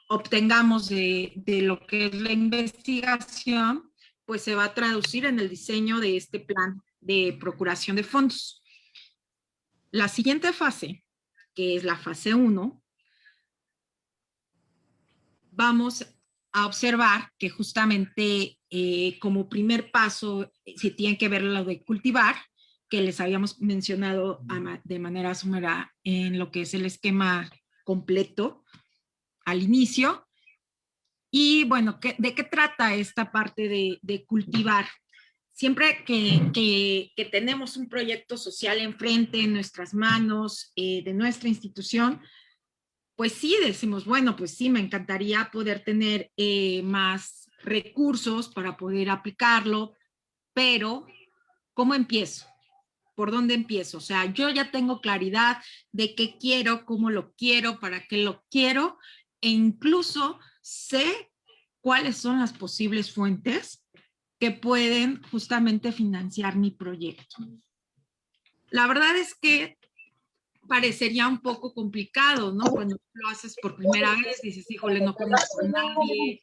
obtengamos de lo que es la investigación, pues se va a traducir en el diseño de este plan de procuración de fondos. La siguiente fase, que es la fase 1, vamos a observar que justamente como primer paso se tiene que ver lo de cultivar, que les habíamos mencionado de manera somera en lo que es el esquema completo al inicio. Y bueno, ¿de qué trata esta parte de cultivar? Siempre que tenemos un proyecto social enfrente, en nuestras manos, de nuestra institución, pues sí decimos, bueno, pues sí, me encantaría poder tener más recursos para poder aplicarlo, pero ¿cómo empiezo? ¿Por dónde empiezo? O sea, yo ya tengo claridad de qué quiero, cómo lo quiero, para qué lo quiero, e incluso sé cuáles son las posibles fuentes que pueden justamente financiar mi proyecto. La verdad es que parecería un poco complicado, ¿no? Cuando lo haces por primera vez, dices, híjole, no conozco a nadie,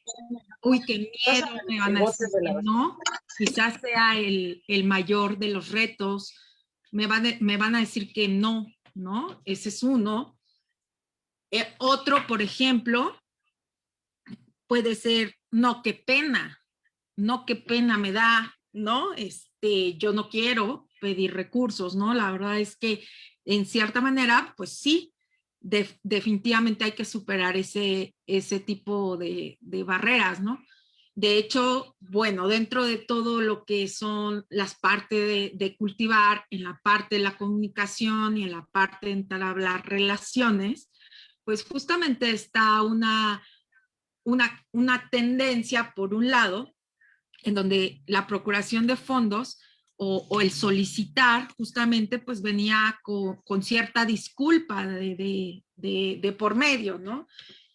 uy, qué miedo, me van a decir que no, quizás sea el mayor de los retos, me van a decir que no, ¿no? Ese es uno. Otro, por ejemplo, puede ser, no, qué pena me da, ¿no? Yo no quiero pedir recursos, ¿no? La verdad es que en cierta manera, pues sí, definitivamente hay que superar ese tipo de barreras, ¿no? De hecho, bueno, dentro de todo lo que son las partes de cultivar, en la parte de la comunicación y en la parte de entablar relaciones, pues justamente está una tendencia, por un lado, en donde la procuración de fondos o el solicitar justamente pues venía con cierta disculpa de por medio, ¿no?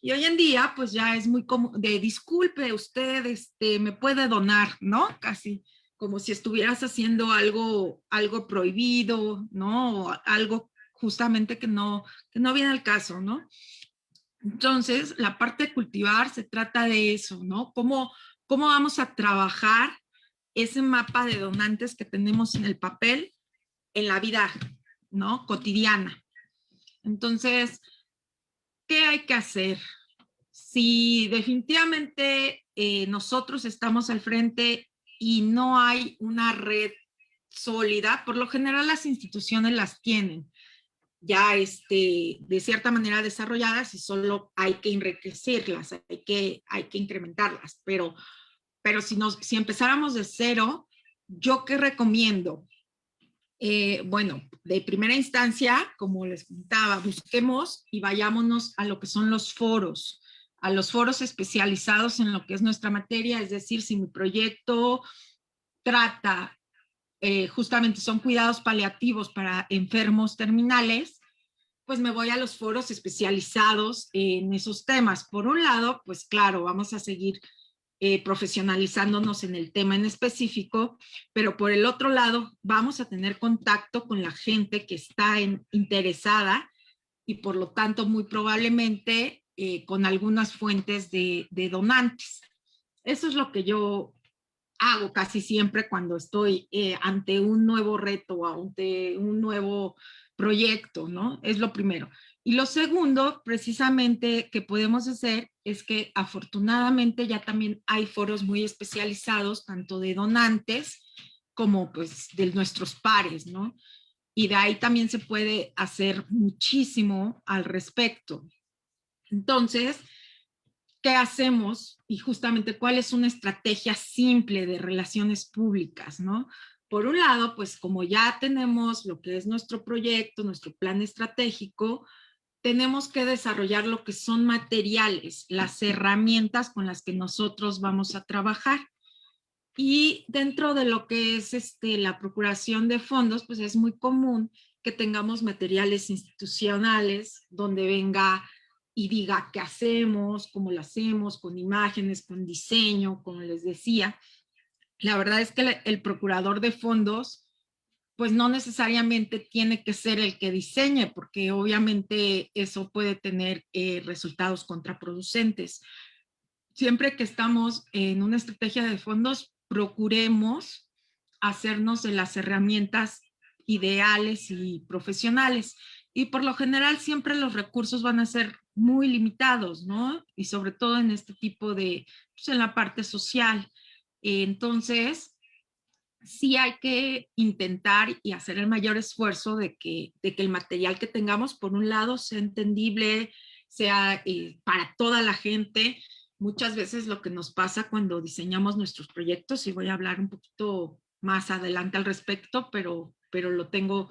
Y hoy en día pues ya es muy común de disculpe, usted me puede donar, ¿no? Casi como si estuvieras haciendo algo prohibido, ¿no? O algo justamente que no viene al caso, ¿no? Entonces, la parte de cultivar se trata de eso, ¿no? ¿Cómo vamos a trabajar ese mapa de donantes que tenemos en el papel en la vida, ¿no? Cotidiana. Entonces, ¿qué hay que hacer? Si definitivamente nosotros estamos al frente y no hay una red sólida, por lo general las instituciones las tienen ya de cierta manera desarrolladas y solo hay que enriquecerlas, hay que incrementarlas. Pero si empezáramos de cero, ¿yo qué recomiendo? Bueno, de primera instancia, como les contaba, busquemos y vayámonos a lo que son a los foros especializados en lo que es nuestra materia, es decir, si mi proyecto trata, justamente son cuidados paliativos para enfermos terminales, pues me voy a los foros especializados en esos temas. Por un lado, pues claro, vamos a seguir profesionalizándonos en el tema en específico, pero por el otro lado, vamos a tener contacto con la gente que está interesada y por lo tanto muy probablemente con algunas fuentes de donantes. Eso es lo que yo hago casi siempre cuando estoy ante un nuevo reto o ante un nuevo proyecto, ¿no? Es lo primero. Y lo segundo, precisamente, que podemos hacer es que afortunadamente ya también hay foros muy especializados, tanto de donantes como pues de nuestros pares, ¿no? Y de ahí también se puede hacer muchísimo al respecto. Entonces, ¿qué hacemos? Y justamente cuál es una estrategia simple de relaciones públicas, ¿no? Por un lado, pues como ya tenemos lo que es nuestro proyecto, nuestro plan estratégico, tenemos que desarrollar lo que son materiales, las herramientas con las que nosotros vamos a trabajar. Y dentro de lo que es la procuración de fondos, pues es muy común que tengamos materiales institucionales donde venga y diga qué hacemos, cómo lo hacemos, con imágenes, con diseño, como les decía. La verdad es que el procurador de fondos pues no necesariamente tiene que ser el que diseñe, porque obviamente eso puede tener resultados contraproducentes. Siempre que estamos en una estrategia de fondos, procuremos hacernos de las herramientas ideales y profesionales. Y por lo general siempre los recursos van a ser muy limitados, ¿no? Y sobre todo en este tipo de, pues en la parte social. Entonces, sí hay que intentar y hacer el mayor esfuerzo de que el material que tengamos, por un lado, sea entendible, sea para toda la gente. Muchas veces lo que nos pasa cuando diseñamos nuestros proyectos, y voy a hablar un poquito más adelante al respecto, pero lo tengo,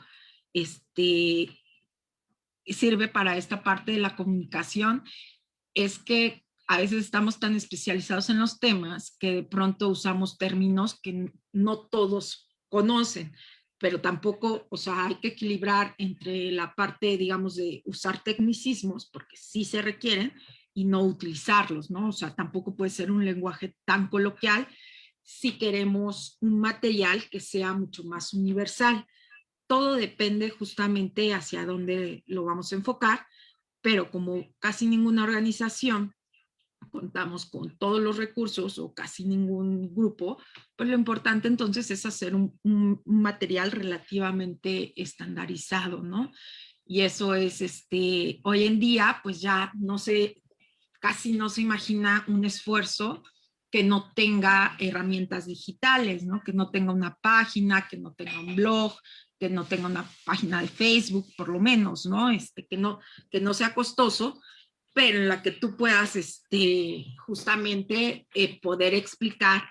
sirve para esta parte de la comunicación, es que a veces estamos tan especializados en los temas que de pronto usamos términos que no todos conocen, pero tampoco, o sea, hay que equilibrar entre la parte, digamos, de usar tecnicismos, porque sí se requieren, y no utilizarlos, ¿no? O sea, tampoco puede ser un lenguaje tan coloquial si queremos un material que sea mucho más universal. Todo depende justamente hacia dónde lo vamos a enfocar, pero como casi ninguna organización contamos con todos los recursos o casi ningún grupo, pues lo importante entonces es hacer un material relativamente estandarizado, ¿no? Y eso es, hoy en día, pues ya no se, casi no se imagina un esfuerzo que no tenga herramientas digitales, ¿no? Que no tenga una página, que no tenga un blog, que no tenga una página de Facebook, por lo menos, ¿no? Que no sea costoso, pero en la que tú puedas justamente poder explicar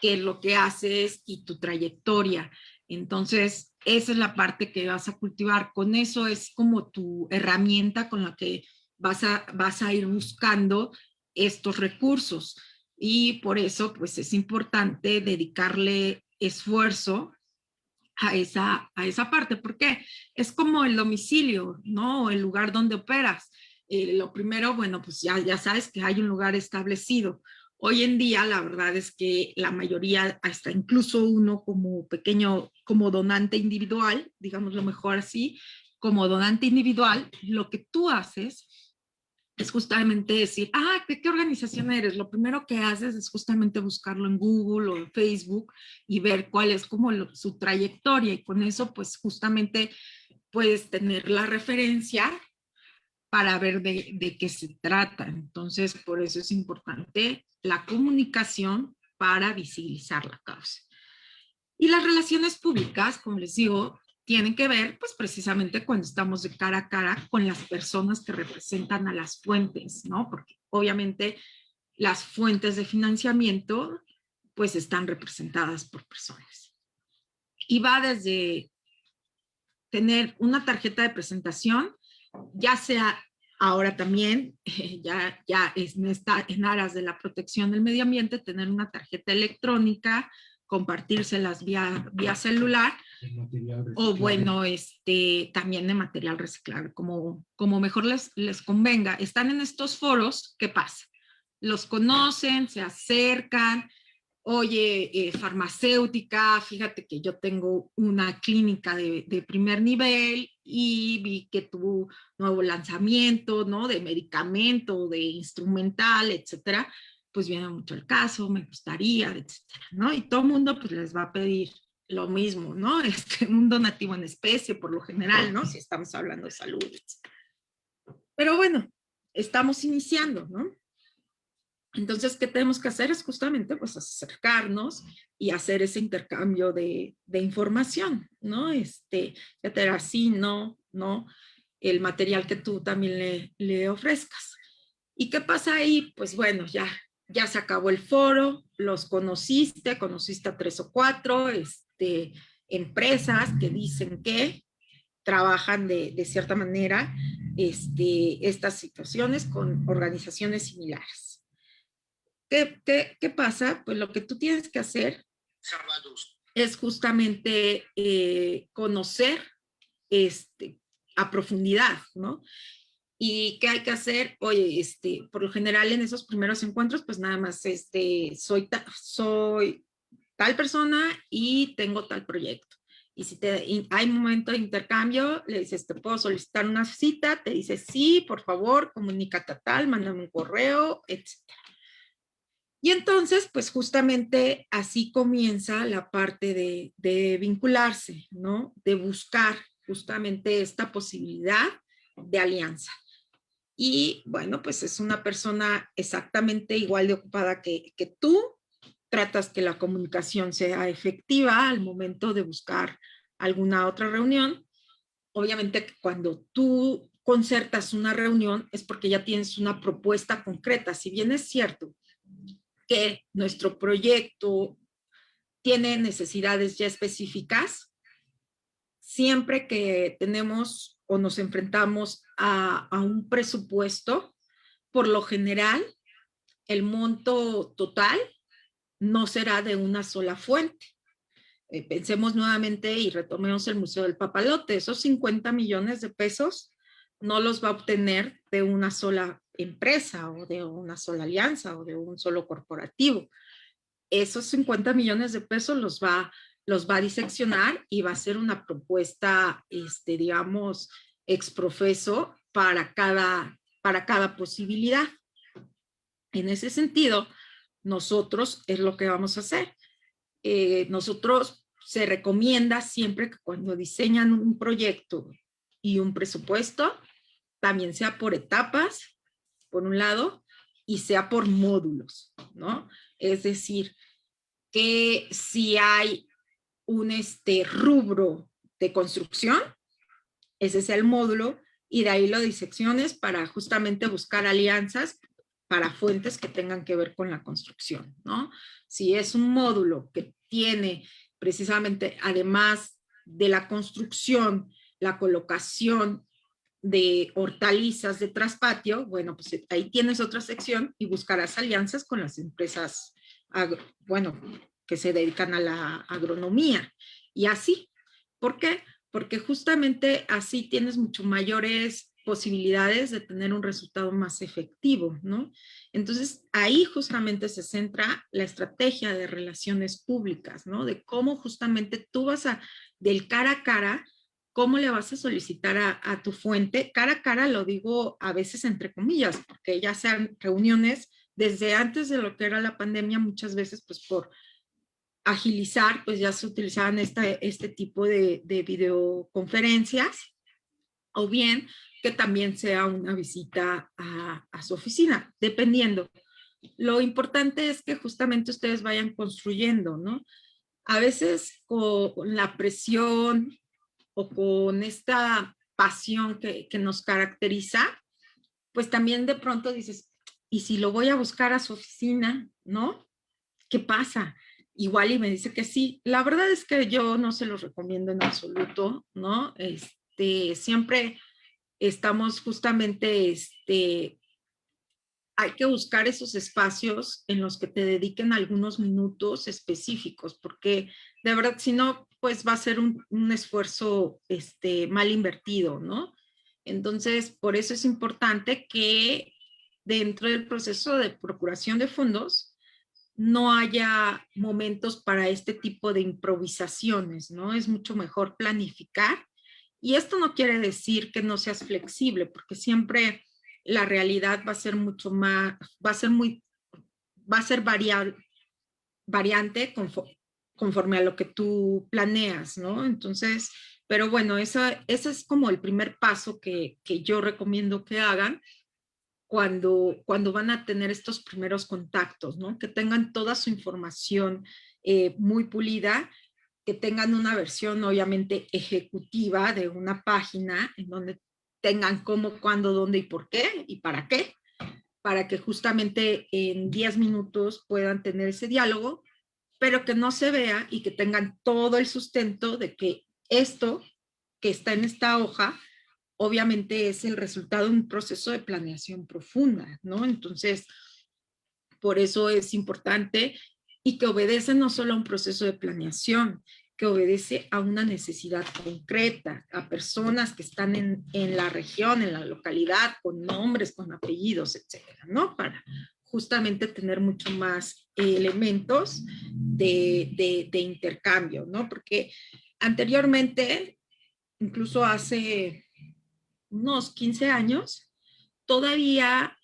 qué es lo que haces y tu trayectoria. Entonces, esa es la parte que vas a cultivar. Con eso es como tu herramienta con la que vas a ir buscando estos recursos. Y por eso, pues es importante dedicarle esfuerzo a esa parte, porque es como el domicilio, ¿no? El lugar donde operas. Lo primero, bueno, pues ya sabes que hay un lugar establecido. Hoy en día, la verdad es que la mayoría, hasta incluso uno como pequeño, como donante individual, digamos lo mejor así, como donante individual, lo que tú haces es justamente decir, ¿qué organización eres? Lo primero que haces es justamente buscarlo en Google o en Facebook y ver cuál es como su trayectoria, y con eso pues justamente puedes tener la referencia para ver de qué se trata. Entonces, por eso es importante la comunicación para visibilizar la causa. Y las relaciones públicas, como les digo, tienen que ver, pues precisamente cuando estamos de cara a cara con las personas que representan a las fuentes, ¿no? Porque obviamente las fuentes de financiamiento, pues están representadas por personas. Y va desde tener una tarjeta de presentación, ya sea ahora también, ya en aras de la protección del medio ambiente, tener una tarjeta electrónica, compartírselas vía celular, o bueno, también de material reciclable, como mejor les convenga. Están en estos foros, ¿qué pasa? Los conocen, se acercan, oye, farmacéutica, fíjate que yo tengo una clínica de primer nivel y vi que tuvo nuevo lanzamiento, ¿no? De medicamento, de instrumental, etcétera. Pues viene mucho el caso, me gustaría, etcétera, ¿no? Y todo el mundo pues les va a pedir lo mismo, ¿no? Un donativo en especie, por lo general, ¿no? Si estamos hablando de salud, etcétera. Pero bueno, estamos iniciando, ¿no? Entonces, ¿qué tenemos que hacer? Es justamente pues acercarnos y hacer ese intercambio de información, ¿no? Ya te dará sí, no, el material que tú también le ofrezcas. ¿Y qué pasa ahí? Pues bueno, ya se acabó el foro, los conociste a 3 o 4 empresas que dicen que trabajan de cierta manera estas situaciones con organizaciones similares. ¿Qué pasa? Pues lo que tú tienes que hacer es justamente conocer a profundidad, ¿no? ¿Y qué hay que hacer? Oye, por lo general en esos primeros encuentros, pues nada más, soy tal persona y tengo tal proyecto. Y si hay momento de intercambio, le dices, te puedo solicitar una cita, te dice, sí, por favor, comunícate a tal, mándame un correo, etc. Y entonces, pues justamente así comienza la parte de vincularse, ¿no? De buscar justamente esta posibilidad de alianza. Y bueno, pues es una persona exactamente igual de ocupada que tú. Tratas que la comunicación sea efectiva al momento de buscar alguna otra reunión. Obviamente cuando tú concertas una reunión es porque ya tienes una propuesta concreta. Si bien es cierto que nuestro proyecto tiene necesidades ya específicas, siempre que tenemos o nos enfrentamos a un presupuesto, por lo general, el monto total no será de una sola fuente. Pensemos nuevamente y retomemos el Museo del Papalote. Esos 50 millones de pesos no los va a obtener de una sola empresa o de una sola alianza o de un solo corporativo. Esos 50 millones de pesos los va a diseccionar y va a ser una propuesta, digamos, exprofeso para cada posibilidad. En ese sentido, nosotros es lo que vamos a hacer. Nosotros se recomienda siempre que cuando diseñan un proyecto y un presupuesto, también sea por etapas, por un lado, y sea por módulos, ¿no? Es decir, que si hay un rubro de construcción, ese es el módulo, y de ahí lo disecciones para justamente buscar alianzas para fuentes que tengan que ver con la construcción, ¿no? Si es un módulo que tiene precisamente, además de la construcción, la colocación de hortalizas de traspatio, bueno, pues ahí tienes otra sección y buscarás alianzas con las empresas, bueno, que se dedican a la agronomía. Y así, ¿por qué? Porque justamente así tienes mucho mayores posibilidades de tener un resultado más efectivo, ¿no? Entonces, ahí justamente se centra la estrategia de relaciones públicas, ¿no? De cómo justamente tú vas del cara a cara, cómo le vas a solicitar a tu fuente. Cara a cara lo digo a veces entre comillas, porque ya sean reuniones desde antes de lo que era la pandemia, muchas veces pues por agilizar, pues ya se utilizaban este tipo de videoconferencias, o bien que también sea una visita a su oficina, dependiendo. Lo importante es que justamente ustedes vayan construyendo, ¿no? A veces con la presión o con esta pasión que nos caracteriza, pues también de pronto dices, ¿y si lo voy a buscar a su oficina, no? ¿Qué pasa? Igual y me dice que sí. La verdad es que yo no se los recomiendo en absoluto, ¿no? Siempre estamos justamente, hay que buscar esos espacios en los que te dediquen algunos minutos específicos, porque de verdad, si no, pues va a ser un esfuerzo mal invertido, ¿no? Entonces, por eso es importante que dentro del proceso de procuración de fondos no haya momentos para este tipo de improvisaciones, ¿no? Es mucho mejor planificar. Y esto no quiere decir que no seas flexible, porque siempre la realidad va a ser mucho más, va a ser variante conforme a lo que tú planeas, ¿no? Entonces, pero bueno, ese es como el primer paso que yo recomiendo que hagan cuando van a tener estos primeros contactos, ¿no? Que tengan toda su información muy pulida, que tengan una versión obviamente ejecutiva de una página en donde tengan cómo, cuándo, dónde y por qué y para que justamente en 10 minutos puedan tener ese diálogo, pero que no se vea y que tengan todo el sustento de que esto que está en esta hoja obviamente es el resultado de un proceso de planeación profunda, ¿no? Entonces, por eso es importante y que obedece no solo a un proceso de planeación, que obedece a una necesidad concreta, a personas que están en la región, en la localidad, con nombres, con apellidos, etcétera, ¿no? Para justamente tener mucho más elementos de intercambio, ¿no? Porque Anteriormente, incluso hace unos 15 años, todavía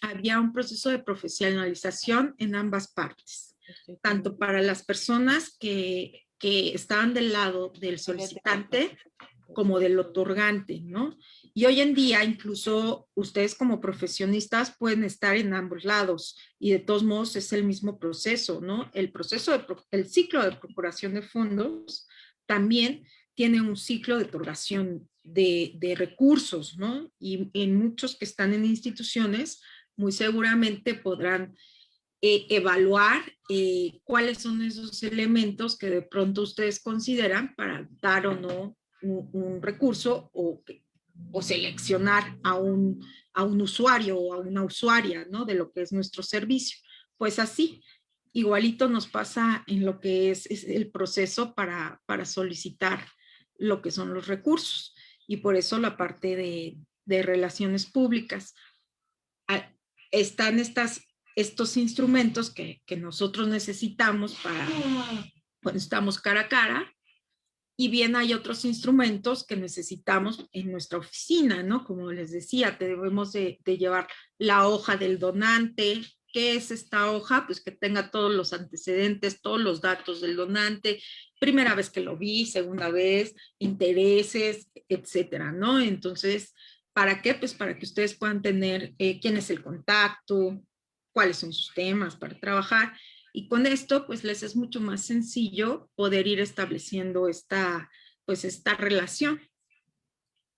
había un proceso de profesionalización en ambas partes, tanto para las personas que estaban del lado del solicitante como del otorgante, ¿no? Y hoy en día, incluso ustedes como profesionistas pueden estar en ambos lados y de todos modos es el mismo proceso, ¿no? El ciclo de procuración de fondos también tiene un ciclo de otorgación de recursos, ¿no? Y en muchos que están en instituciones, muy seguramente podrán evaluar cuáles son esos elementos que de pronto ustedes consideran para dar o no un recurso o seleccionar a un usuario o a una usuaria, ¿no? De lo que es nuestro servicio. Pues así, igualito nos pasa en lo que es el proceso para solicitar lo que son los recursos. Y por eso la parte de relaciones públicas. Están estos instrumentos que nosotros necesitamos para cuando estamos cara a cara, y bien hay otros instrumentos que necesitamos en nuestra oficina, ¿no? Como les decía, debemos de llevar la hoja del donante. ¿Qué es esta hoja? Pues que tenga todos los antecedentes, todos los datos del donante, primera vez que lo vi, segunda vez, intereses, etcétera, ¿no? Entonces, ¿para qué? Pues para que ustedes puedan tener quién es el contacto, cuáles son sus temas para trabajar. Y con esto, pues les es mucho más sencillo poder ir estableciendo pues esta relación.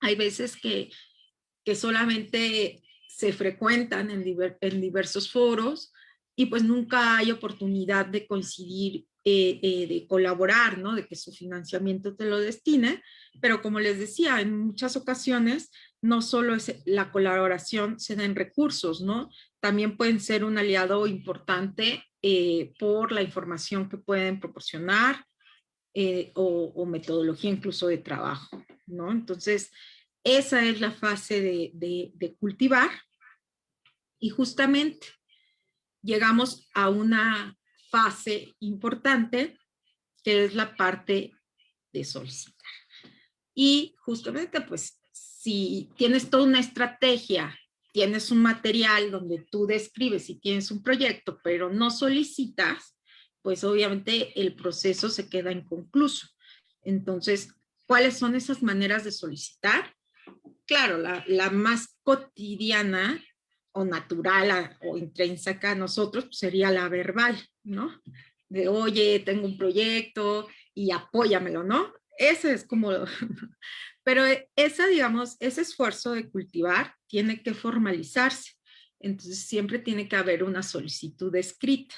Hay veces que solamente se frecuentan en diversos foros y pues nunca hay oportunidad de coincidir, de colaborar, ¿no? De que su financiamiento te lo destine, pero como les decía, en muchas ocasiones no solo es la colaboración, se dan recursos, ¿no? También pueden ser un aliado importante por la información que pueden proporcionar o metodología incluso de trabajo, ¿no? Entonces, esa es la fase de cultivar y justamente llegamos a una fase importante que es la parte de solicitar. Y justamente, pues, si tienes toda una estrategia, tienes un material donde tú describes y tienes un proyecto, pero no solicitas, pues obviamente el proceso se queda inconcluso. Entonces, ¿cuáles son esas maneras de solicitar? Claro, la más cotidiana o natural o intrínseca a nosotros pues, sería la verbal, ¿no? De, oye, tengo un proyecto y apóyamelo, ¿no? Ese es como, pero esa, digamos, ese esfuerzo de cultivar tiene que formalizarse. Entonces siempre tiene que haber una solicitud escrita.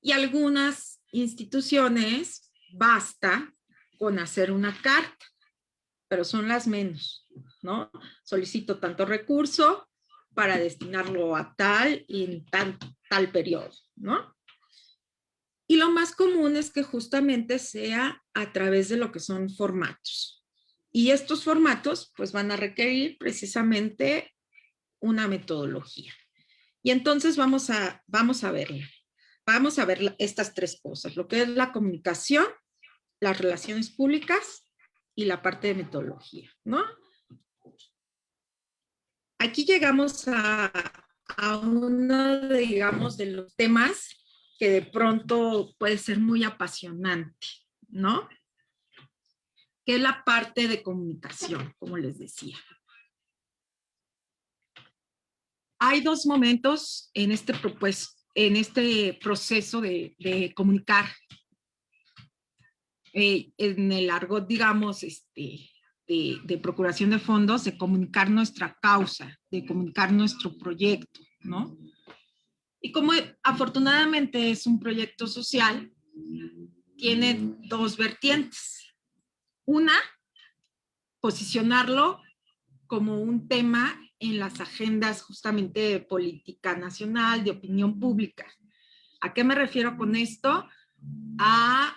Y algunas instituciones basta con hacer una carta, pero son las menos, ¿no? Solicito tanto recurso para destinarlo a tal y en tal periodo, ¿no? Y lo más común es que justamente sea a través de lo que son formatos. Y estos formatos pues van a requerir precisamente una metodología. Y entonces vamos a verla. Vamos a ver estas tres cosas, lo que es la comunicación, las relaciones públicas y la parte de metodología, ¿no? Aquí llegamos a uno, digamos, de los temas que de pronto puede ser muy apasionante, ¿no? Que es la parte de comunicación, como les decía. Hay dos momentos en este proceso de comunicar. En el argot, digamos, de procuración de fondos, de comunicar nuestra causa, de comunicar nuestro proyecto, ¿no? Y como afortunadamente es un proyecto social, tiene dos vertientes. Una, posicionarlo como un tema en las agendas justamente de política nacional, de opinión pública. ¿A qué me refiero con esto? A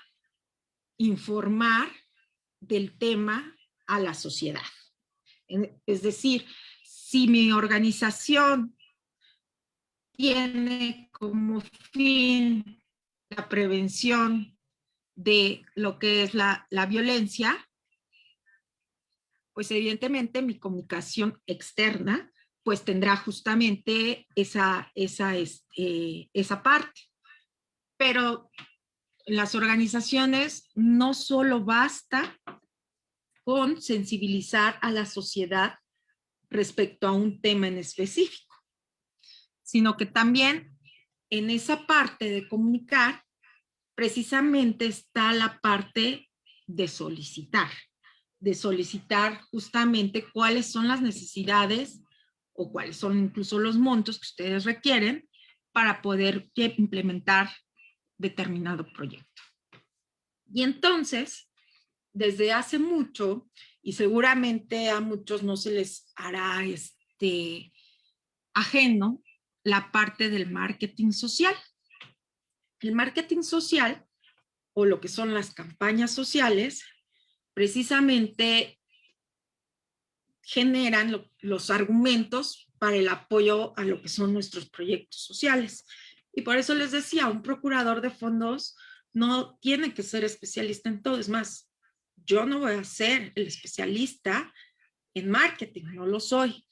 informar del tema a la sociedad. Es decir, si mi organización tiene como fin la prevención de lo que es la violencia, pues evidentemente mi comunicación externa pues tendrá justamente esa parte. Pero en las organizaciones no solo basta con sensibilizar a la sociedad respecto a un tema en específico, sino que también en esa parte de comunicar precisamente está la parte de solicitar justamente cuáles son las necesidades o cuáles son incluso los montos que ustedes requieren para poder implementar determinado proyecto. Y entonces, desde hace mucho, y seguramente a muchos no se les hará ajeno, la parte del marketing social. El marketing social, o lo que son las campañas sociales, precisamente generan los argumentos para el apoyo a lo que son nuestros proyectos sociales. Y por eso les decía, un procurador de fondos no tiene que ser especialista en todo. Es más, yo no voy a ser el especialista en marketing, no lo soy,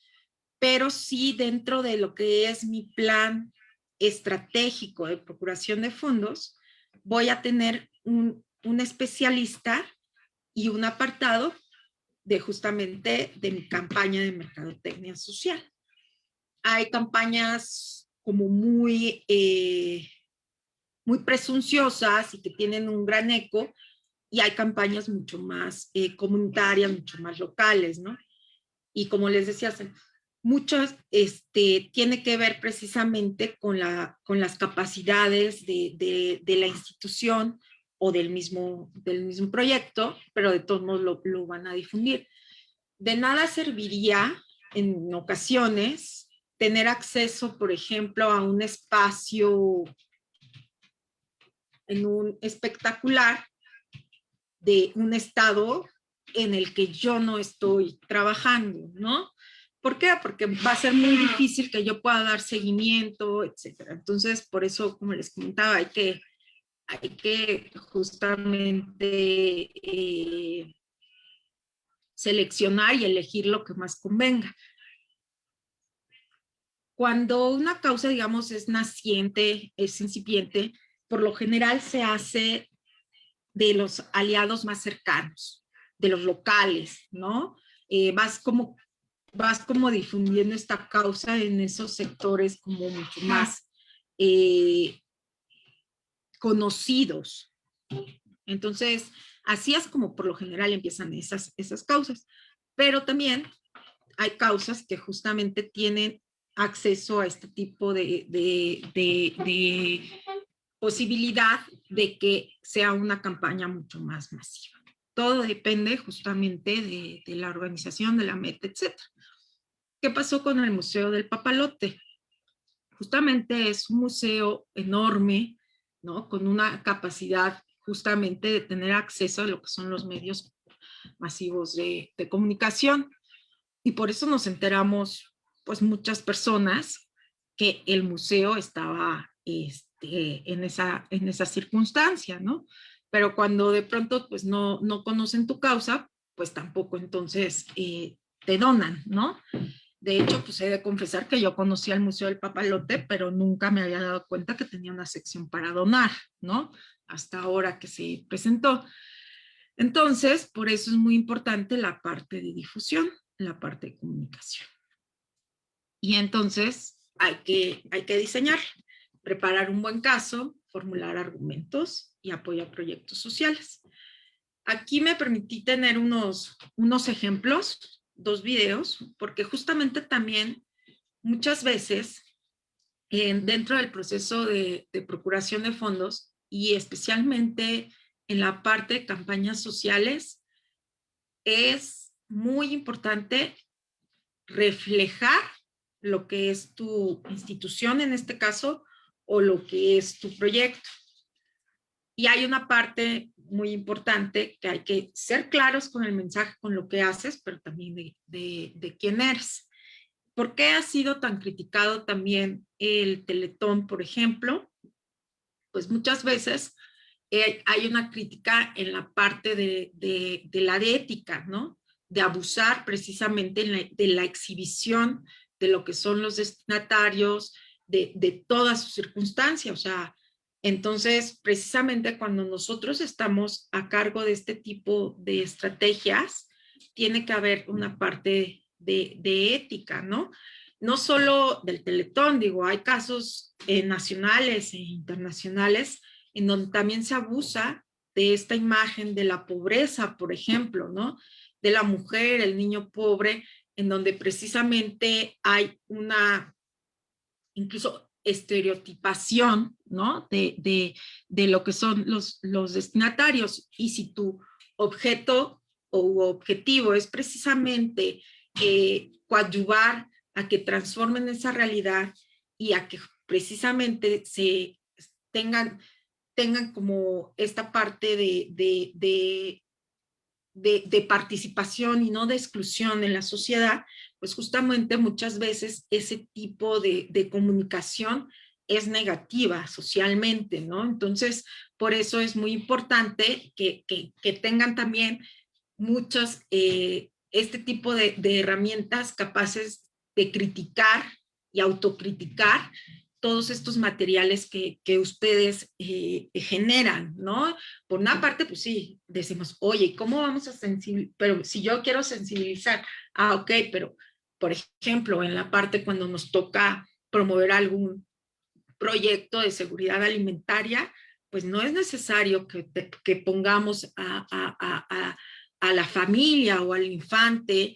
pero sí dentro de lo que es mi plan estratégico de procuración de fondos, voy a tener un especialista y un apartado de justamente de mi campaña de mercadotecnia social. Hay campañas como muy presunciosas y que tienen un gran eco, y hay campañas mucho más comunitarias, mucho más locales, ¿no? Y como les decía, muchas tiene que ver precisamente con las capacidades de la institución o del mismo proyecto, pero de todos modos lo van a difundir. De nada serviría en ocasiones tener acceso, por ejemplo, a un espacio en un espectacular de un estado en el que yo no estoy trabajando, ¿no? ¿Por qué? Porque va a ser muy difícil que yo pueda dar seguimiento, etcétera. Entonces, por eso, como les comentaba, hay que justamente seleccionar y elegir lo que más convenga. Cuando una causa, digamos, es naciente, es incipiente, por lo general se hace de los aliados más cercanos, de los locales, ¿no? Vas como difundiendo esta causa en esos sectores como mucho más conocidos. Entonces, así es como por lo general empiezan esas causas. Pero también hay causas que justamente tienen acceso a este tipo de posibilidad de que sea una campaña mucho más masiva. Todo depende justamente de la organización, de la meta, etc. ¿Qué pasó con el Museo del Papalote? Justamente es un museo enorme, ¿no? Con una capacidad justamente de tener acceso a lo que son los medios masivos de comunicación. Y por eso nos enteramos, pues muchas personas, que el museo estaba en esa circunstancia, ¿no? Pero cuando de pronto pues no conocen tu causa, pues tampoco entonces te donan, ¿no? De hecho, pues he de confesar que yo conocía el Museo del Papalote, pero nunca me había dado cuenta que tenía una sección para donar, ¿no? Hasta ahora que se presentó. Entonces, por eso es muy importante la parte de difusión, la parte de comunicación. Y entonces hay que diseñar, preparar un buen caso, formular argumentos y apoyar proyectos sociales. Aquí me permití tener unos ejemplos, 2 videos, porque justamente también muchas veces dentro del proceso de procuración de fondos y especialmente en la parte de campañas sociales, es muy importante reflejar lo que es tu institución en este caso o lo que es tu proyecto. Y hay una parte muy importante que hay que ser claros con el mensaje, con lo que haces, pero también de quién eres. ¿Por qué ha sido tan criticado también el Teletón, por ejemplo? Pues muchas veces hay una crítica en la parte de la de ética, ¿no? De abusar precisamente de la exhibición de lo que son los destinatarios, de todas sus circunstancias. O sea, entonces, precisamente cuando nosotros estamos a cargo de este tipo de estrategias, tiene que haber una parte de ética, ¿no? No solo del Teletón, digo, hay casos nacionales e internacionales en donde también se abusa de esta imagen de la pobreza, por ejemplo, ¿no? De la mujer, el niño pobre, en donde precisamente hay una, incluso estereotipación, ¿no? De lo que son los destinatarios. Y si tu objeto o objetivo es precisamente coadyuvar a que transformen esa realidad y a que precisamente se tengan como esta parte de participación y no de exclusión en la sociedad, pues justamente muchas veces ese tipo de comunicación es negativa socialmente, ¿no? Entonces, por eso es muy importante que tengan también muchas, este tipo de herramientas capaces de criticar y autocriticar todos estos materiales que ustedes generan, ¿no? Por una parte, pues sí, decimos, oye, ¿cómo vamos a sensibilizar? Pero si yo quiero sensibilizar, ok, pero por ejemplo, en la parte cuando nos toca promover algún proyecto de seguridad alimentaria, pues no es necesario que pongamos a la familia o al infante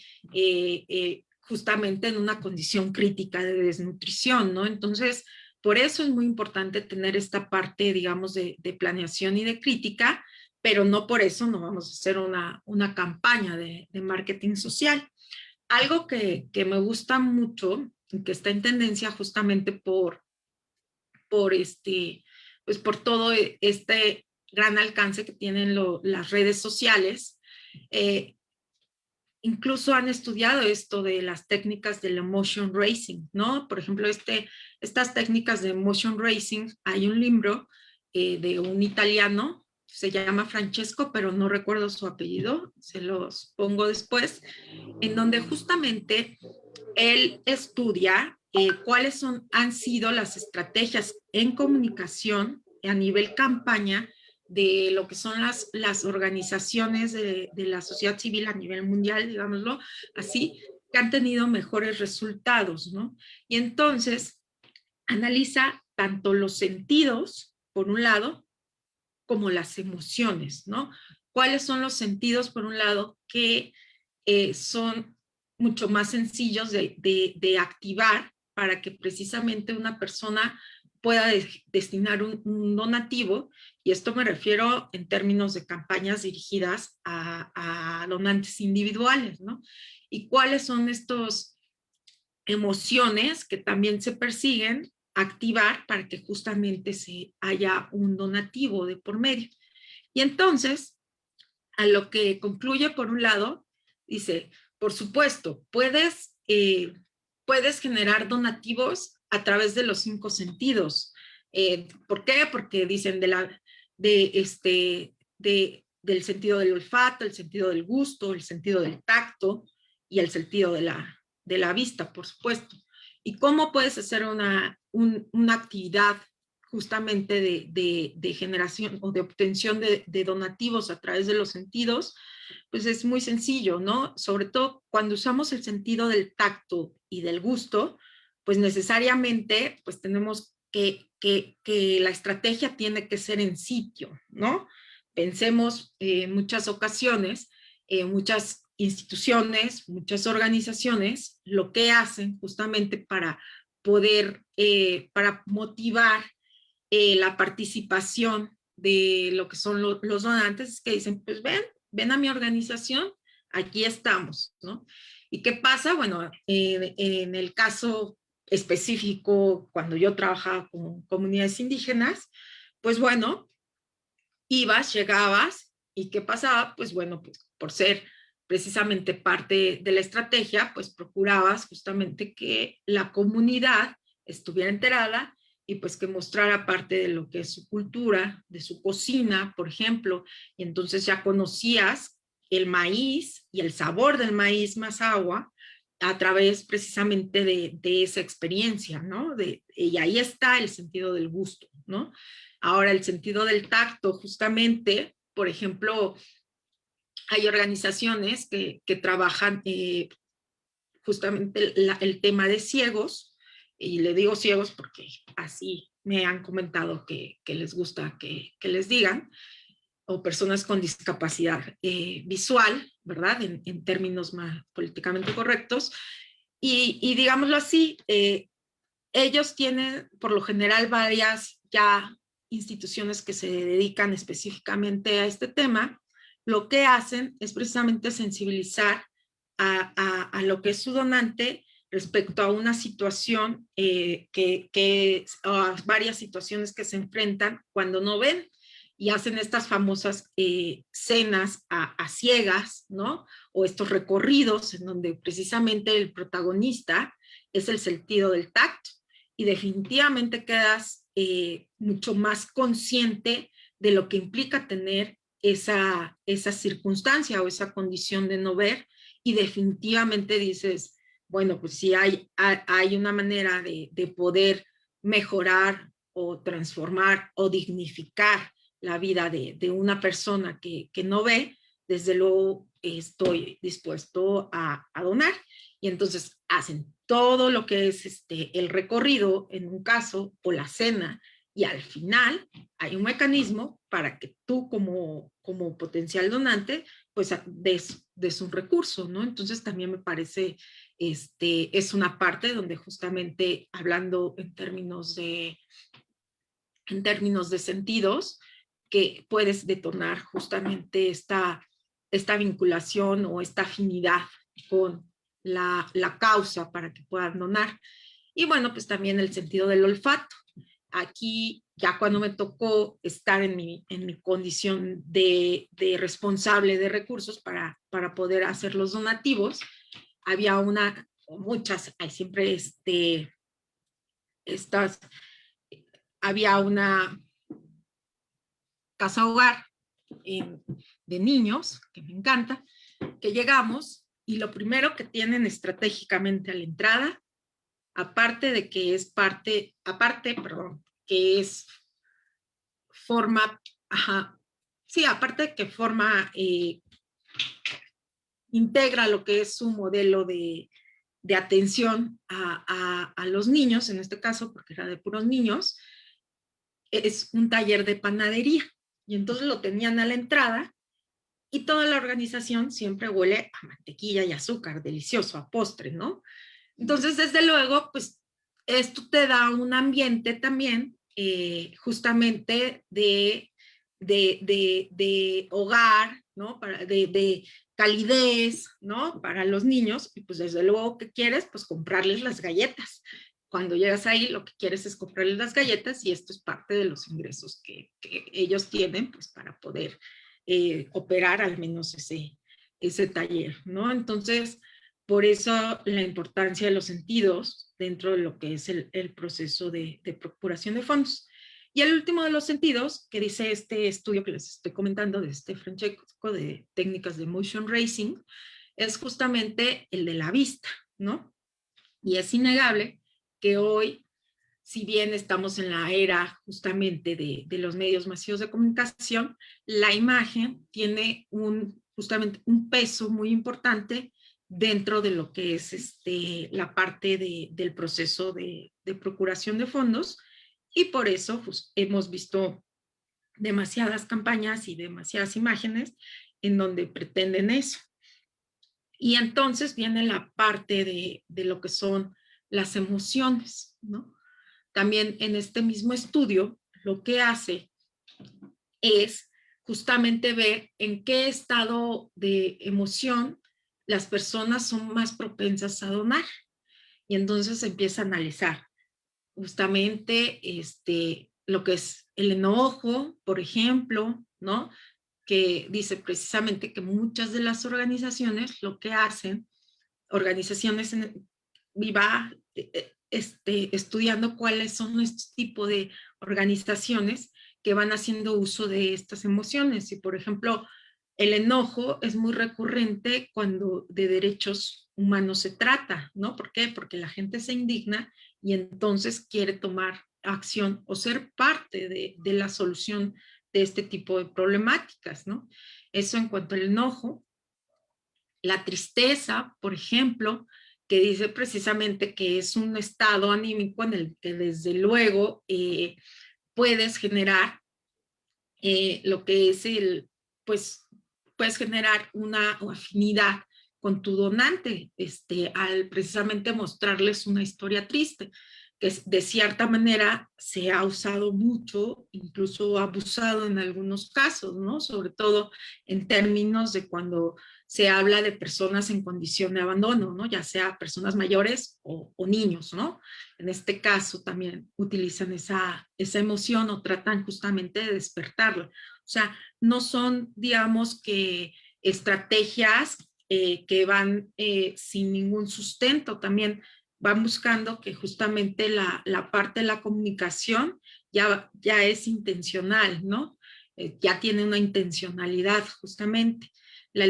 justamente en una condición crítica de desnutrición, ¿no? Entonces, por eso es muy importante tener esta parte, digamos, de planeación y de crítica, pero no por eso no vamos a hacer una campaña de marketing social. Algo que me gusta mucho y que está en tendencia justamente por pues por todo este gran alcance que tienen las redes sociales. Eh, Incluso han estudiado esto de las técnicas del emotion racing, ¿no? Por ejemplo, estas técnicas de emotion racing, hay un libro de un italiano, se llama Francesco, pero no recuerdo su apellido, se los pongo después, en donde justamente él estudia cuáles han sido las estrategias en comunicación a nivel campaña de lo que son las organizaciones de la sociedad civil a nivel mundial, digámoslo así, que han tenido mejores resultados, ¿no? Y entonces analiza tanto los sentidos, por un lado, como las emociones, ¿no? ¿Cuáles son los sentidos, por un lado, que son mucho más sencillos de activar para que precisamente una persona pueda destinar un donativo? Y esto me refiero en términos de campañas dirigidas a donantes individuales, ¿no? ¿Y cuáles son estos emociones que también se persiguen activar para que justamente se haya un donativo de por medio? Y entonces, a lo que concluye por un lado, dice, por supuesto, puedes generar donativos a través de los 5 sentidos. ¿Por qué? Porque dicen del sentido del olfato, el sentido del gusto, el sentido del tacto y el sentido de la vista, por supuesto. ¿Y cómo puedes hacer una actividad justamente de generación o de obtención de donativos a través de los sentidos? Pues es muy sencillo, ¿no? Sobre todo cuando usamos el sentido del tacto y del gusto, pues necesariamente pues tenemos que la estrategia tiene que ser en sitio, ¿no? Pensemos en muchas ocasiones, muchas instituciones, muchas organizaciones, lo que hacen justamente para motivar la participación de lo que son los donantes, que dicen, pues ven a mi organización, aquí estamos, ¿no? ¿Y qué pasa? Bueno, en el caso específico, cuando yo trabajaba con comunidades indígenas, pues bueno, ibas, llegabas, ¿y qué pasaba? Pues bueno, pues por ser precisamente parte de la estrategia, pues procurabas justamente que la comunidad estuviera enterada y pues que mostrara parte de lo que es su cultura, de su cocina, por ejemplo, y entonces ya conocías el maíz y el sabor del maíz Mazahua a través precisamente de esa experiencia, ¿no? Y ahí está el sentido del gusto, ¿no? Ahora, el sentido del tacto, justamente, por ejemplo, hay organizaciones que trabajan justamente el tema de ciegos, y le digo ciegos porque así me han comentado que les gusta que les digan, o personas con discapacidad visual, ¿verdad? En términos más políticamente correctos. Y digámoslo así, ellos tienen por lo general varias ya instituciones que se dedican específicamente a este tema. Lo que hacen es precisamente sensibilizar a lo que es su donante respecto a una situación varias situaciones que se enfrentan cuando no ven, y hacen estas famosas cenas a ciegas, ¿no? O estos recorridos en donde precisamente el protagonista es el sentido del tacto, y definitivamente quedas mucho más consciente de lo que implica tener esa circunstancia o esa condición de no ver, y definitivamente dices, bueno, pues sí hay una manera de poder mejorar o transformar o dignificar la vida de una persona que no ve, desde luego estoy dispuesto a donar. Y entonces hacen todo lo que es el recorrido en un caso o la cena, y al final hay un mecanismo para que tú como potencial donante pues des un recurso, ¿no? Entonces también me parece, es una parte donde justamente hablando en términos de sentidos, que puedes detonar justamente esta vinculación o esta afinidad con la causa para que puedan donar. Y bueno, pues también el sentido del olfato. Aquí, ya cuando me tocó estar en mi condición de responsable de recursos para poder hacer los donativos, había muchas, hay siempre estas, había una casa hogar de niños, que me encanta, que llegamos y lo primero que tienen estratégicamente a la entrada, perdón, que es forma, ajá, sí, aparte de que forma, integra lo que es su modelo de atención a los niños, en este caso, porque era de puros niños, es un taller de panadería. Y entonces lo tenían a la entrada, y toda la organización siempre huele a mantequilla y azúcar, delicioso, a postre, ¿no? Entonces, desde luego, pues esto te da un ambiente también justamente de hogar, ¿no? De calidez, ¿no? Para los niños, y pues desde luego que quieres, pues comprarles las galletas. Cuando llegas ahí, lo que quieres es comprarles las galletas, y esto es parte de los ingresos que ellos tienen, pues para poder operar al menos ese taller, ¿no? Entonces, por eso la importancia de los sentidos dentro de lo que es el proceso de procuración de fondos. Y el último de los sentidos, que dice este estudio que les estoy comentando de Francesco, de técnicas de motion racing, es justamente el de la vista, ¿no? Y es innegable que hoy, si bien estamos en la era justamente de los medios masivos de comunicación, la imagen tiene justamente un peso muy importante dentro de lo que es la parte del proceso de procuración de fondos, y por eso pues, hemos visto demasiadas campañas y demasiadas imágenes en donde pretenden eso. Y entonces viene la parte de lo que son las emociones, ¿no? También en este mismo estudio, lo que hace es justamente ver en qué estado de emoción las personas son más propensas a donar. Y entonces empieza a analizar justamente lo que es el enojo, por ejemplo, ¿no? Que dice precisamente que muchas de las organizaciones lo que hacen, organizaciones viva, estudiando cuáles son estos tipos de organizaciones que van haciendo uso de estas emociones. Y por ejemplo, el enojo es muy recurrente cuando de derechos humanos se trata, ¿no? ¿Por qué? Porque la gente se indigna y entonces quiere tomar acción o ser parte de la solución de este tipo de problemáticas, ¿no? Eso en cuanto al enojo. La tristeza, por ejemplo, que dice precisamente que es un estado anímico en el que desde luego puedes generar lo que es pues puedes generar una afinidad con tu donante, al precisamente mostrarles una historia triste, que de cierta manera se ha usado mucho, incluso abusado en algunos casos, ¿no? Sobre todo en términos de cuando se habla de personas en condición de abandono, ¿no? Ya sea personas mayores o niños, ¿no? En este caso también utilizan esa emoción o tratan justamente de despertarla. O sea, no son, digamos, que estrategias que van sin ningún sustento, también van buscando que justamente la parte de la comunicación ya es intencional, ¿no? Ya tiene una intencionalidad justamente. La,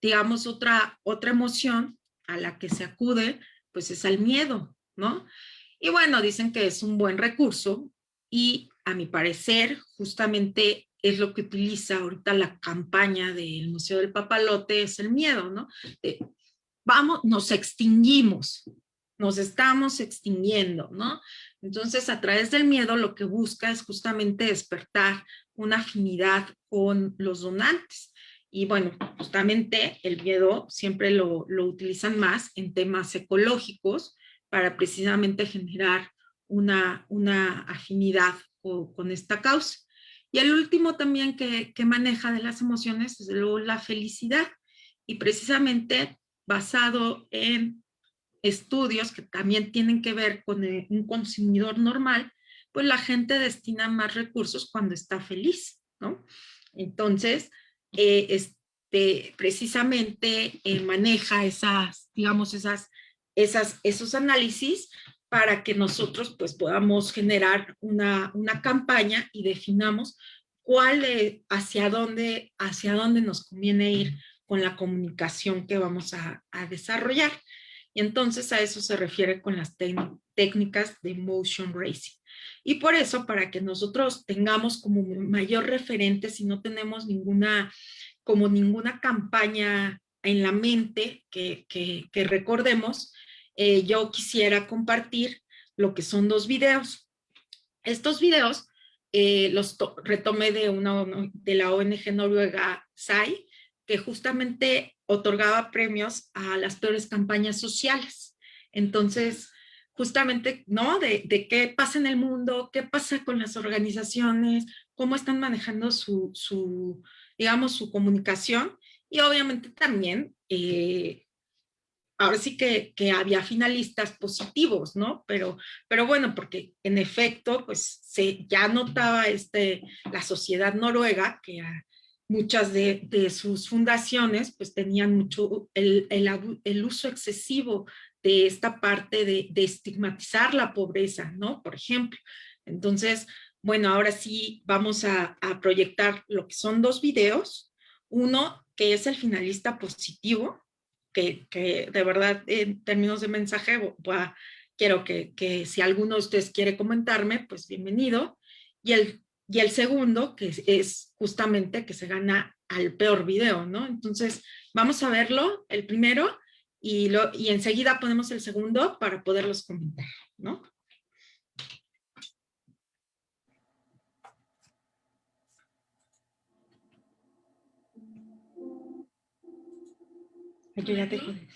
digamos, otra emoción a la que se acude, pues es al miedo, ¿no? Y bueno, dicen que es un buen recurso y a mi parecer justamente es lo que utiliza ahorita la campaña del Museo del Papalote, es el miedo, ¿no? Vamos, nos extinguimos, nos estamos extinguiendo, ¿no? Entonces, a través del miedo lo que busca es justamente despertar una afinidad con los donantes. Y bueno, justamente el miedo siempre lo utilizan más en temas ecológicos para precisamente generar una afinidad con esta causa. Y el último también que maneja de las emociones es luego la felicidad. Y precisamente basado en estudios que también tienen que ver con un consumidor normal, pues la gente destina más recursos cuando está feliz, ¿no? Entonces, precisamente maneja digamos, esos análisis para que nosotros pues podamos generar una campaña y definamos hacia dónde nos conviene ir con la comunicación que vamos a desarrollar. Y entonces a eso se refiere con las técnicas de motion racing. Y por eso, para que nosotros tengamos como mayor referente, si no tenemos ninguna campaña en la mente que recordemos, yo quisiera compartir lo que son dos videos. Estos videos los retomé de la ONG noruega SAI, que justamente otorgaba premios a las peores campañas sociales. Entonces, justamente, ¿no? De qué pasa en el mundo, qué pasa con las organizaciones, cómo están manejando digamos, su comunicación. Y obviamente también ahora sí que había finalistas positivos, ¿no? Pero bueno, porque en efecto, pues ya notaba la sociedad noruega que muchas de sus fundaciones pues tenían mucho el uso excesivo de esta parte de estigmatizar la pobreza, ¿no? Por ejemplo. Entonces, bueno, ahora sí vamos a proyectar lo que son dos videos. Uno que es el finalista positivo, que de verdad en términos de mensaje quiero que si alguno de ustedes quiere comentarme, pues bienvenido. Y el segundo, que es justamente que se gana al peor video, ¿no? Entonces, vamos a verlo, el primero, y enseguida ponemos el segundo para poderlos comentar, ¿no? Yo ya te conté.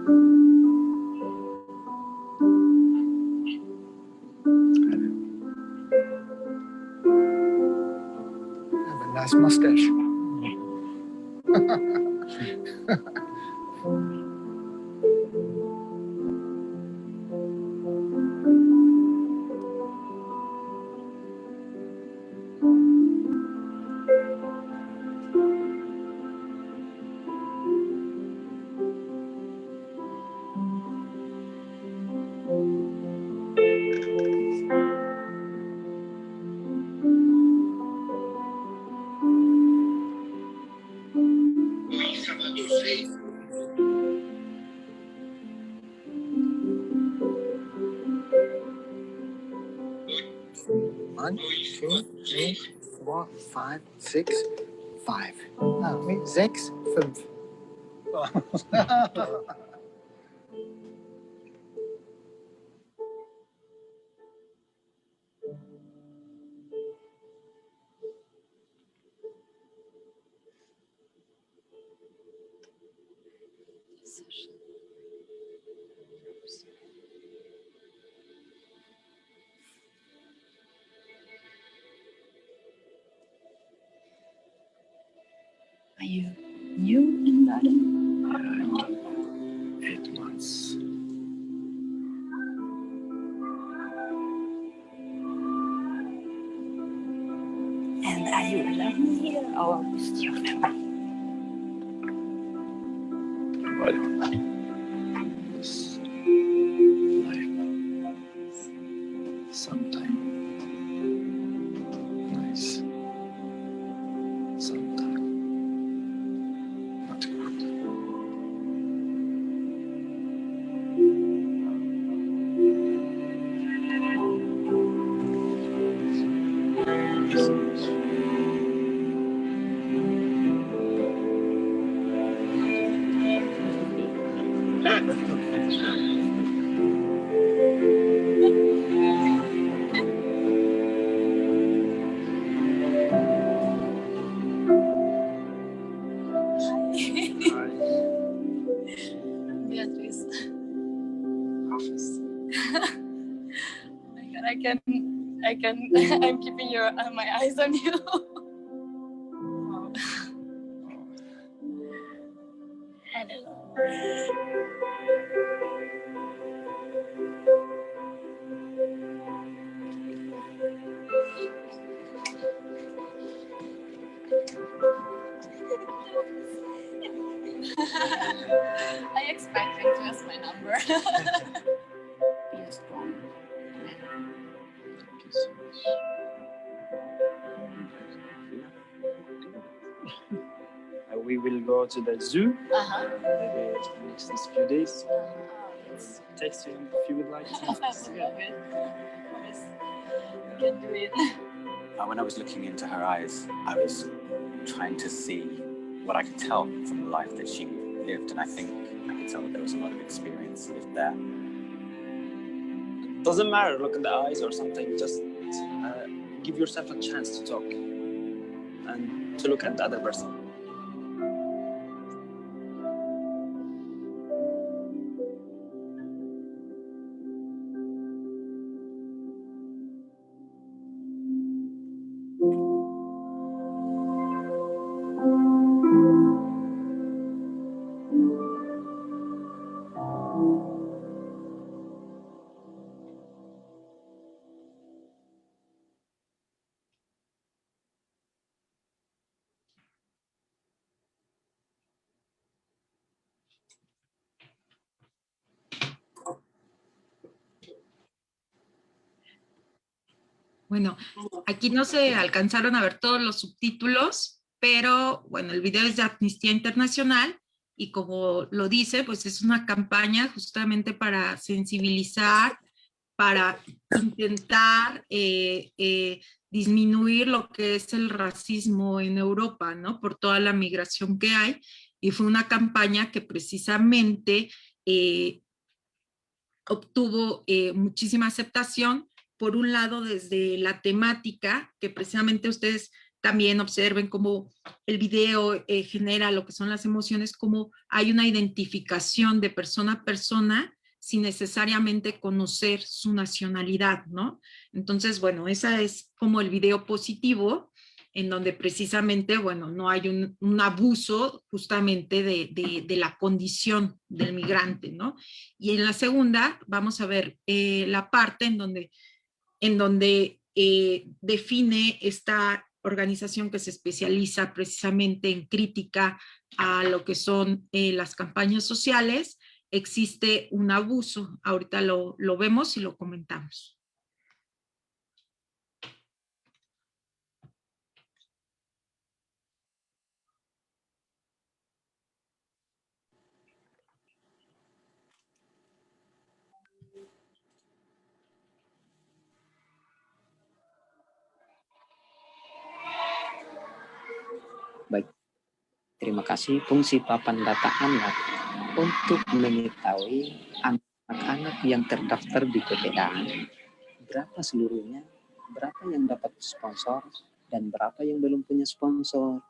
Have a nice mustache. One, two, three, four, five, six, five. Ah, nee, 6, 5. Are you new in Baden? 8 months. And are you alone here or with your family? Well, this life sometime nice, sometime not good. Beatrice. Oh my God, I'm keeping my eyes on you. Wow. Hello. I expect you to ask my number. Be strong. Thank you so much. We will go to the zoo Uh-huh. maybe next few days. Yes. Text you if you would like to. I would love it. Of course. You can do it. When I was looking into her eyes, I was trying to see what I could tell from the life that she lived, and I think I could tell that there was a lot of experience lived there. Doesn't matter, look in the eyes or something, just give yourself a chance to talk and to look at the other person. Bueno, aquí no se alcanzaron a ver todos los subtítulos, pero bueno, el video es de Amnistía Internacional y como lo dice, pues es una campaña justamente para sensibilizar, para intentar disminuir lo que es el racismo en Europa, ¿no? Por toda la migración que hay. Y fue una campaña que precisamente obtuvo muchísima aceptación, por un lado desde la temática, que precisamente ustedes también observen cómo el video genera lo que son las emociones, cómo hay una identificación de persona a persona sin necesariamente conocer su nacionalidad, ¿no? Entonces, bueno, esa es como el video positivo, en donde precisamente, bueno, no hay un abuso justamente de la condición del migrante, ¿no? Y en la segunda, vamos a ver la parte en donde define esta organización que se especializa precisamente en crítica a lo que son las campañas sociales. Existe un abuso, ahorita lo vemos y lo comentamos. Baik, terima kasih. Fungsi papan data anak untuk mengetahui anak-anak yang terdaftar di PPA, berapa seluruhnya, berapa yang dapat sponsor, dan berapa yang belum punya sponsor.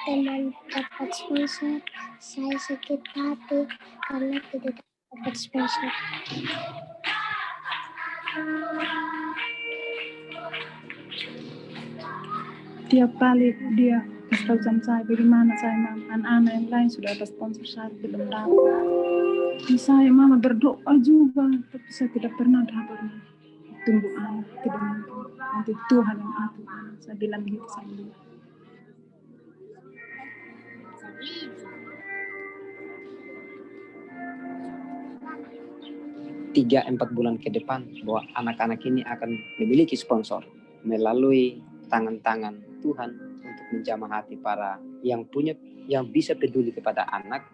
Teman dapat sponsor, saya sakit hati karena tidak dapat sponsor. Tiap kali dia kasih tahu sama saya bagaimana saya anak-anak yang lain sudah ada sponsor, saya belum dapat. Saya mama berdoa juga, tapi saya tidak pernah dapat tumbuh anak, tidak mungkin. Nanti Tuhan yang atur. Saya bilang begitu sama dia. Tiga 4 bulan ke depan bahwa anak-anak ini akan memiliki sponsor melalui tangan-tangan Tuhan untuk menjamah hati para yang bisa peduli kepada anak.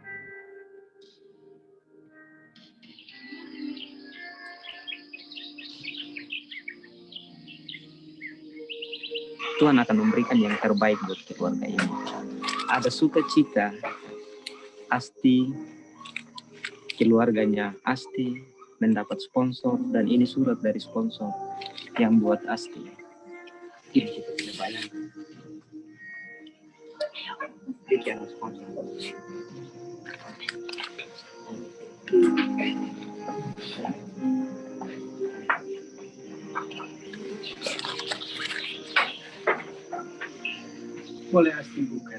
Tuhan akan memberikan yang terbaik buat keluarga ini. Ada sukacita, Asti, keluarganya Asti mendapat sponsor, dan ini surat dari sponsor yang buat Asti. Ini kita bisa bayangkan. Bikin sponsor. Boleh Asti buka.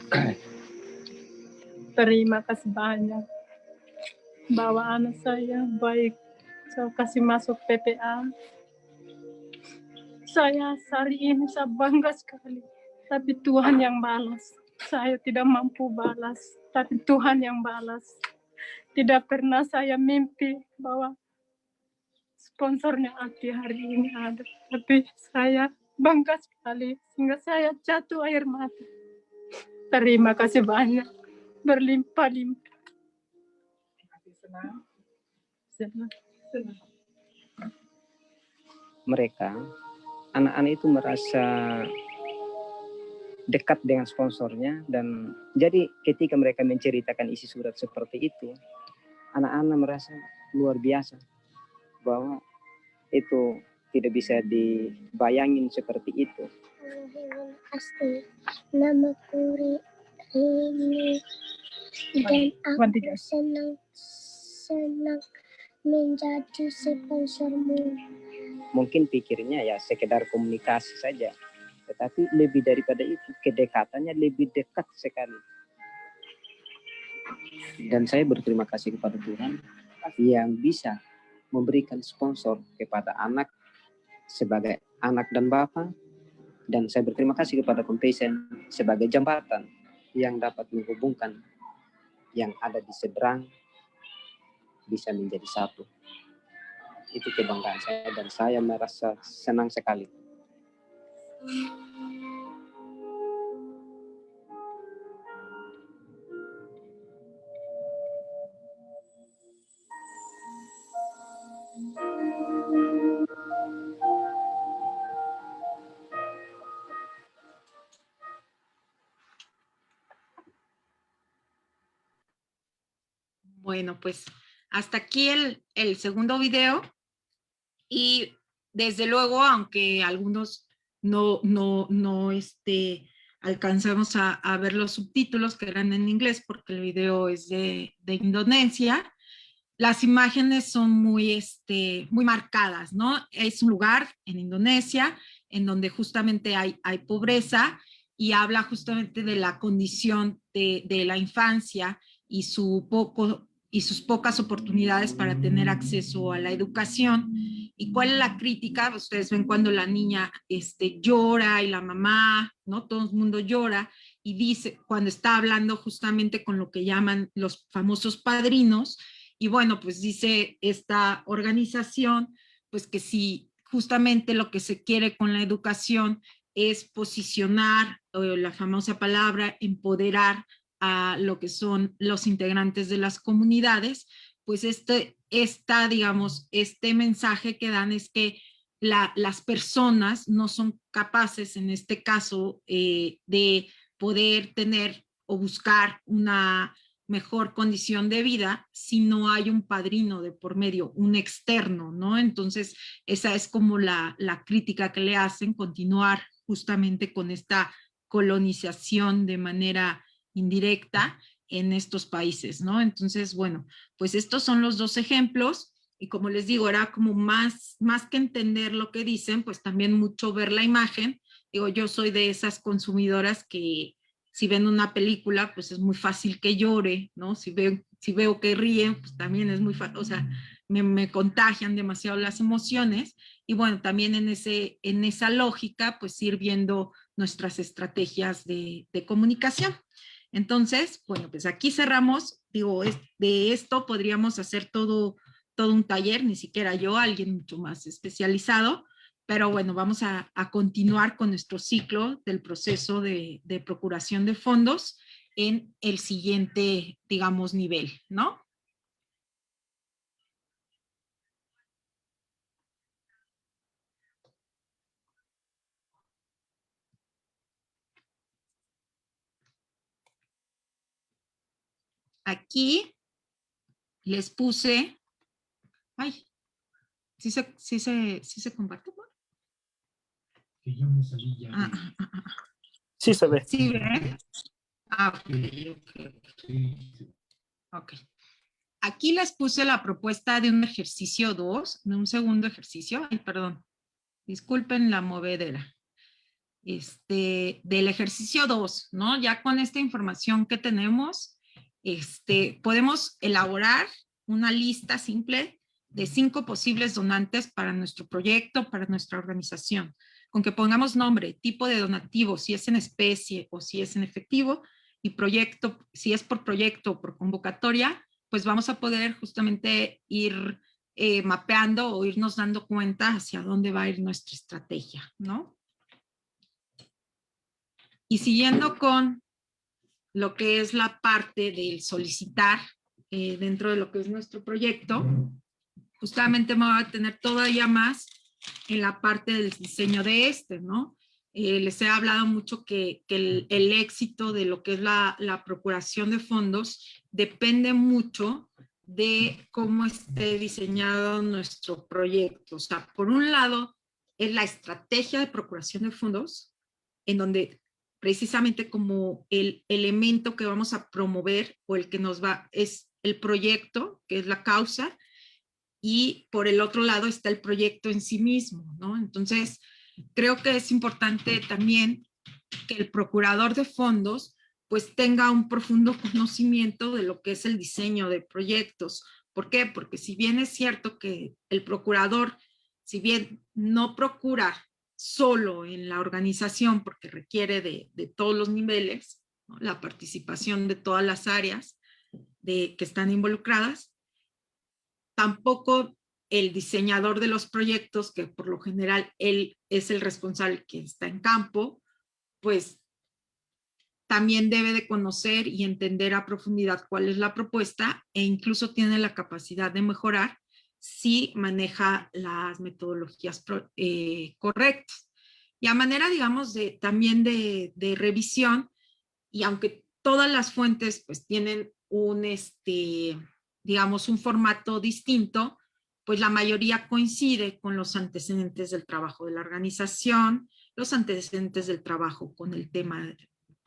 Terima kasih banyak bahwa anak saya baik. Saya kasih masuk PPA. Saya hari ini saya bangga sekali. Tapi Tuhan yang balas. Saya tidak mampu balas. Tapi Tuhan yang balas. Tidak pernah saya mimpi bahwa sponsornya Ati hari ini ada. Tapi saya bangga sekali. Sehingga saya jatuh air mata. Terima kasih banyak. Berlimpah-limpah. Senang. Mereka, anak-anak itu merasa dekat dengan sponsornya, dan jadi ketika mereka menceritakan isi surat seperti itu, anak-anak merasa luar biasa bahwa itu tidak bisa dibayangin seperti itu. Asti, namaku Rini, dan aku senang menjadi sponsormu. Mungkin pikirnya ya sekedar komunikasi saja, tetapi lebih daripada itu, kedekatannya lebih dekat sekali. Dan saya berterima kasih kepada Tuhan yang bisa memberikan sponsor kepada anak sebagai anak dan bapak, dan saya berterima kasih kepada Compassion sebagai jembatan yang dapat menghubungkan yang ada di seberang bisa menjadi satu. Itu kebanggaan saya, dan saya merasa senang sekali. Bueno, pues hasta aquí el segundo video. Y desde luego, aunque algunos no alcanzamos a ver los subtítulos que eran en inglés porque el video es de Indonesia, las imágenes son muy marcadas, ¿no? Es un lugar en Indonesia en donde justamente hay pobreza y habla justamente de la condición de la infancia y sus pocas oportunidades para tener acceso a la educación. ¿Y cuál es la crítica? Ustedes ven cuando la niña llora y la mamá, ¿no? Todo el mundo llora y dice, cuando está hablando justamente con lo que llaman los famosos padrinos, y bueno, pues dice esta organización, pues que si justamente lo que se quiere con la educación es posicionar, la famosa palabra, empoderar a lo que son los integrantes de las comunidades, pues digamos, este mensaje que dan es que las personas no son capaces, en este caso, de poder tener o buscar una mejor condición de vida si no hay un padrino de por medio, un externo, ¿no? Entonces, esa es como la crítica que le hacen, continuar justamente con esta colonización de manera indirecta en estos países, ¿no? Entonces, bueno, pues estos son los dos ejemplos y como les digo, era como más que entender lo que dicen, pues también mucho ver la imagen. Digo, yo soy de esas consumidoras que si ven una película, pues es muy fácil que llore, ¿no? Si veo que ríen, pues también es muy fácil, o sea, me contagian demasiado las emociones. Y bueno, también en esa lógica, pues ir viendo nuestras estrategias de comunicación. Entonces, bueno, pues aquí cerramos. Digo, de esto podríamos hacer todo un taller, ni siquiera yo, alguien mucho más especializado. Pero bueno, vamos a continuar con nuestro ciclo del proceso de procuración de fondos en el siguiente, digamos, nivel, ¿no? Aquí les puse, ay, ¿sí se comparte? Que yo me salí ya. Sí se ve. ¿Sí ven? Ok. Aquí les puse la propuesta de un ejercicio 2, de un segundo ejercicio. Ay, perdón. Disculpen la movedera. Del ejercicio 2, ¿no? Ya con esta información que tenemos, podemos elaborar una lista simple de 5 posibles donantes para nuestro proyecto, para nuestra organización. Con que pongamos nombre, tipo de donativo, si es en especie o si es en efectivo, y proyecto, si es por proyecto o por convocatoria, pues vamos a poder justamente ir mapeando o irnos dando cuenta hacia dónde va a ir nuestra estrategia, ¿no? Y siguiendo con lo que es la parte del solicitar dentro de lo que es nuestro proyecto, justamente me voy a tener todavía más en la parte del diseño de ¿no? Les he hablado mucho que el éxito de lo que es la procuración de fondos depende mucho de cómo esté diseñado nuestro proyecto. O sea, por un lado, es la estrategia de procuración de fondos, en donde precisamente como el elemento que vamos a promover o el que nos va es el proyecto, que es la causa, y por el otro lado está el proyecto en sí mismo, ¿no? Entonces, creo que es importante también que el procurador de fondos pues tenga un profundo conocimiento de lo que es el diseño de proyectos. ¿Por qué? Porque si bien es cierto que el procurador, si bien no procura solo en la organización porque requiere de todos los niveles, ¿no? La participación de todas las áreas que están involucradas, tampoco el diseñador de los proyectos, que por lo general él es el responsable que está en campo, pues también debe de conocer y entender a profundidad cuál es la propuesta e incluso tiene la capacidad de mejorar si maneja las metodologías correctas. Y a manera, digamos, también de revisión, y aunque todas las fuentes pues tienen digamos, un formato distinto, pues la mayoría coincide con los antecedentes del trabajo de la organización, los antecedentes del trabajo con el tema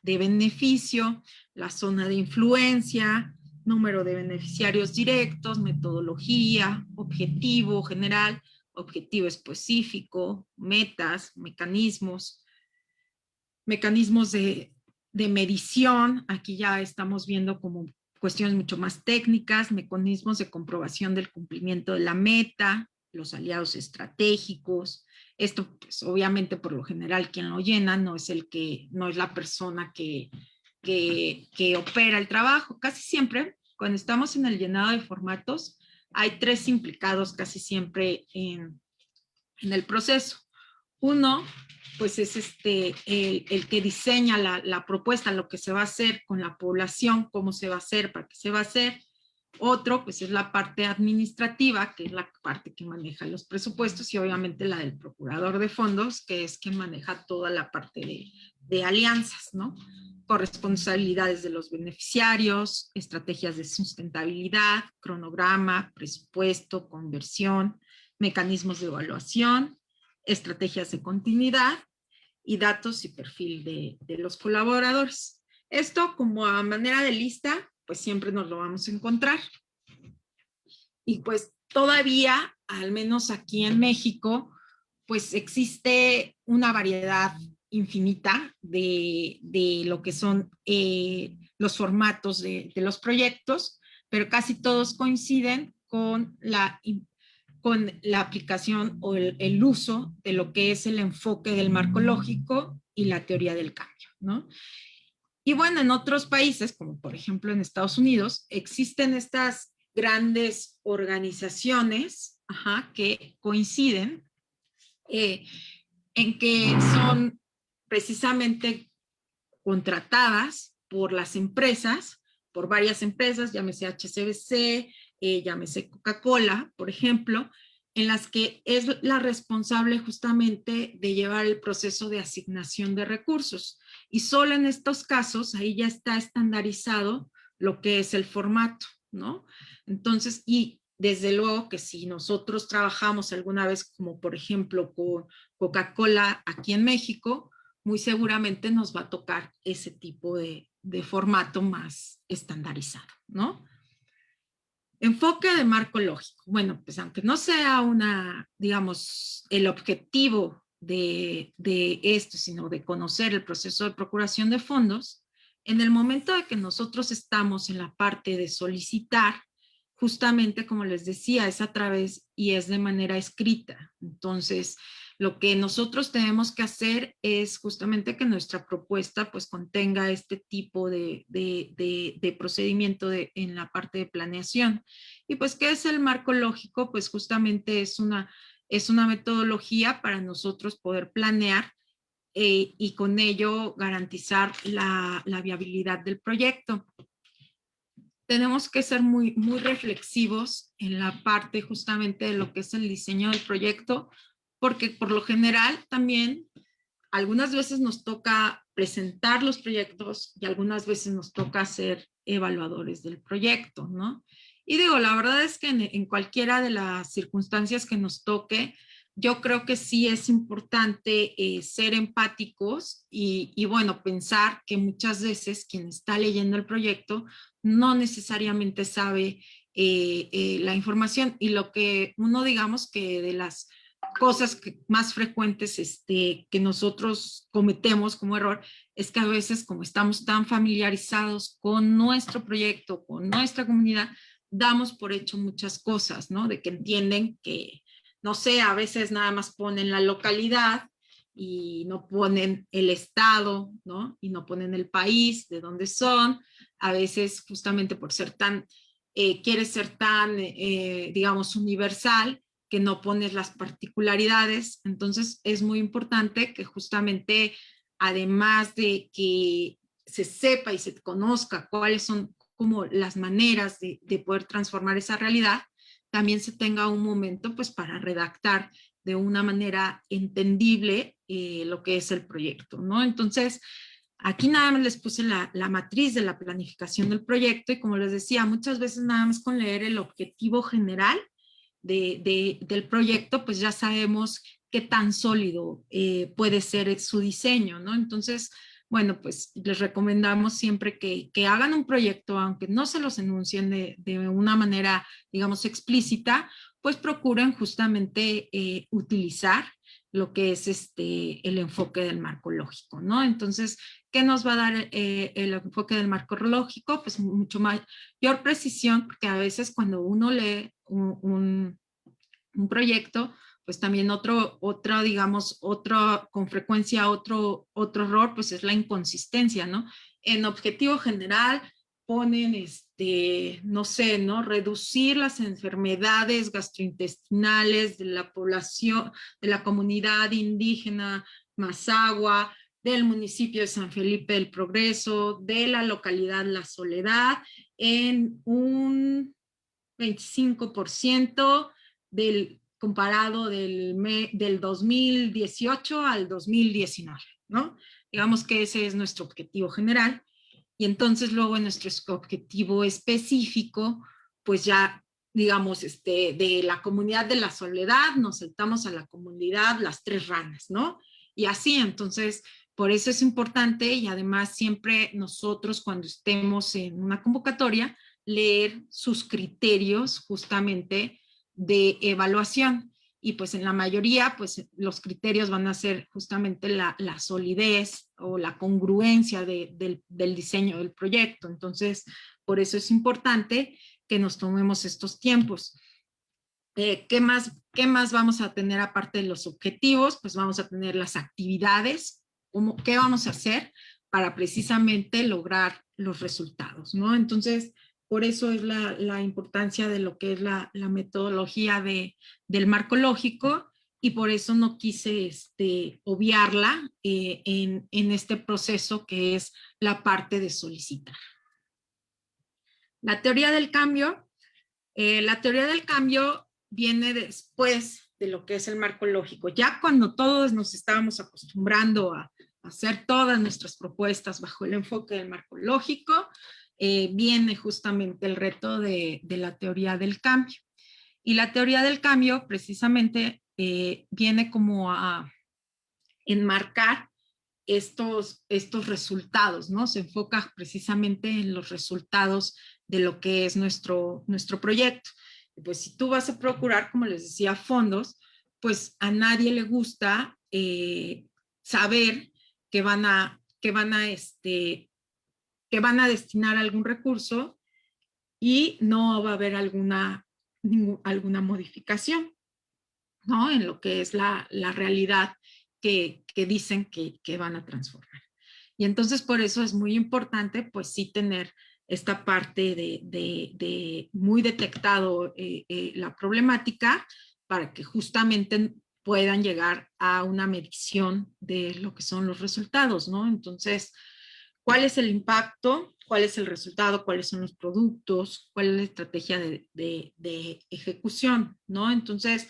de beneficio, la zona de influencia, número de beneficiarios directos, metodología, objetivo general, objetivo específico, metas, mecanismos de medición. Aquí ya estamos viendo como cuestiones mucho más técnicas, mecanismos de comprobación del cumplimiento de la meta, los aliados estratégicos. Esto, pues, obviamente, por lo general, quien lo llena no es la persona que opera el trabajo. Casi siempre, cuando estamos en el llenado de formatos, hay 3 implicados casi siempre en el proceso. Uno, pues es el que diseña la propuesta, lo que se va a hacer con la población, cómo se va a hacer, para qué se va a hacer. Otro, pues es la parte administrativa, que es la parte que maneja los presupuestos, y obviamente la del procurador de fondos, que es quien maneja toda la parte de alianzas, ¿no? Corresponsabilidades de los beneficiarios, estrategias de sustentabilidad, cronograma, presupuesto, conversión, mecanismos de evaluación, estrategias de continuidad y datos y perfil de los colaboradores. Esto, como a manera de lista, pues siempre nos lo vamos a encontrar. Y pues todavía, al menos aquí en México, pues existe una variedad infinita de lo que son los formatos de los proyectos, pero casi todos coinciden con la aplicación o el uso de lo que es el enfoque del marco lógico y la teoría del cambio, ¿no? Y bueno, en otros países, como por ejemplo en Estados Unidos, existen estas grandes organizaciones que coinciden en que son precisamente contratadas por las empresas, por varias empresas, llámese HSBC, llámese Coca-Cola, por ejemplo, en las que es la responsable justamente de llevar el proceso de asignación de recursos. Y solo en estos casos, ahí ya está estandarizado lo que es el formato, ¿no? Entonces, y desde luego que si nosotros trabajamos alguna vez, como por ejemplo con Coca-Cola aquí en México, muy seguramente nos va a tocar ese tipo de formato más estandarizado, ¿no? Enfoque de marco lógico. Bueno, pues aunque no sea digamos, el objetivo de esto, sino de conocer el proceso de procuración de fondos, en el momento de que nosotros estamos en la parte de solicitar, justamente como les decía, es a través y es de manera escrita. Entonces, lo que nosotros tenemos que hacer es justamente que nuestra propuesta pues contenga este tipo de procedimiento en la parte de planeación. Y pues, ¿qué es el marco lógico? Pues justamente es una metodología para nosotros poder planear y con ello garantizar la viabilidad del proyecto. Tenemos que ser muy, muy reflexivos en la parte justamente de lo que es el diseño del proyecto, porque por lo general también algunas veces nos toca presentar los proyectos y algunas veces nos toca ser evaluadores del proyecto, ¿no? Y digo, la verdad es que en cualquiera de las circunstancias que nos toque, yo creo que sí es importante ser empáticos y bueno, pensar que muchas veces quien está leyendo el proyecto no necesariamente sabe la información, y lo que uno, digamos que de las cosas más frecuentes que nosotros cometemos como error es que a veces, como estamos tan familiarizados con nuestro proyecto, con nuestra comunidad, damos por hecho muchas cosas, ¿no? De que entienden que, no sé, a veces nada más ponen la localidad y no ponen el estado, ¿no? Y no ponen el país de donde son. A veces, justamente por ser tan, quieres ser tan, digamos, universal, que no pones las particularidades. Entonces es muy importante que justamente, además de que se sepa y se conozca cuáles son como las maneras de poder transformar esa realidad, también se tenga un momento pues para redactar de una manera entendible lo que es el proyecto, ¿no? Entonces, Aquí nada más les puse la matriz de la planificación del proyecto y como les decía, muchas veces nada más con leer el objetivo general del proyecto, pues ya sabemos qué tan sólido puede ser su diseño, ¿no? Entonces, bueno, pues les recomendamos siempre que hagan un proyecto, aunque no se los enuncien de una manera, digamos, explícita, pues procuren justamente utilizar lo que es el enfoque del marco lógico, ¿no? Entonces, ¿qué nos va a dar el enfoque del marco lógico? Pues mucho mayor precisión, porque a veces cuando uno lee un proyecto, pues también digamos, con frecuencia otro error, pues es la inconsistencia, ¿no? En objetivo general ponen, no sé, ¿no? Reducir las enfermedades gastrointestinales de la población, de la comunidad indígena Mazahua, del municipio de San Felipe del Progreso, de la localidad La Soledad, en un 25% comparado del 2018 al 2019, ¿no? Digamos que ese es nuestro objetivo general. Y entonces luego en nuestro objetivo específico, pues ya, digamos, de la comunidad de La Soledad, nos saltamos a la comunidad Las Tres Ranas, ¿no? Y así, entonces, por eso es importante y además siempre nosotros cuando estemos en una convocatoria, leer sus criterios justamente de evaluación. Y pues en la mayoría, pues los criterios van a ser justamente la solidez o la congruencia del diseño del proyecto. Entonces, por eso es importante que nos tomemos estos tiempos. ¿Qué más vamos a tener aparte de los objetivos? Pues vamos a tener las actividades, qué vamos a hacer para precisamente lograr los resultados, ¿no? Entonces, por eso es la importancia de lo que es la metodología del marco lógico y por eso no quise obviarla en este proceso que es la parte de solicitar. La teoría del cambio. La teoría del cambio viene después de lo que es el marco lógico. Ya cuando todos nos estábamos acostumbrando a hacer todas nuestras propuestas bajo el enfoque del marco lógico, viene justamente el reto de la teoría del cambio. Y la teoría del cambio precisamente viene como a enmarcar estos resultados, ¿no? Se enfoca precisamente en los resultados de lo que es nuestro proyecto. Pues si tú vas a procurar, como les decía, fondos, pues a nadie le gusta saber que van a destinar algún recurso y no va a haber alguna modificación, ¿no? En lo que es la realidad que dicen que van a transformar. Y entonces por eso es muy importante, pues sí tener esta parte de muy detectado la problemática para que justamente puedan llegar a una medición de lo que son los resultados, ¿no? Entonces, ¿cuál es el impacto? ¿Cuál es el resultado? ¿Cuáles son los productos? ¿Cuál es la estrategia de ejecución? ¿No? Entonces,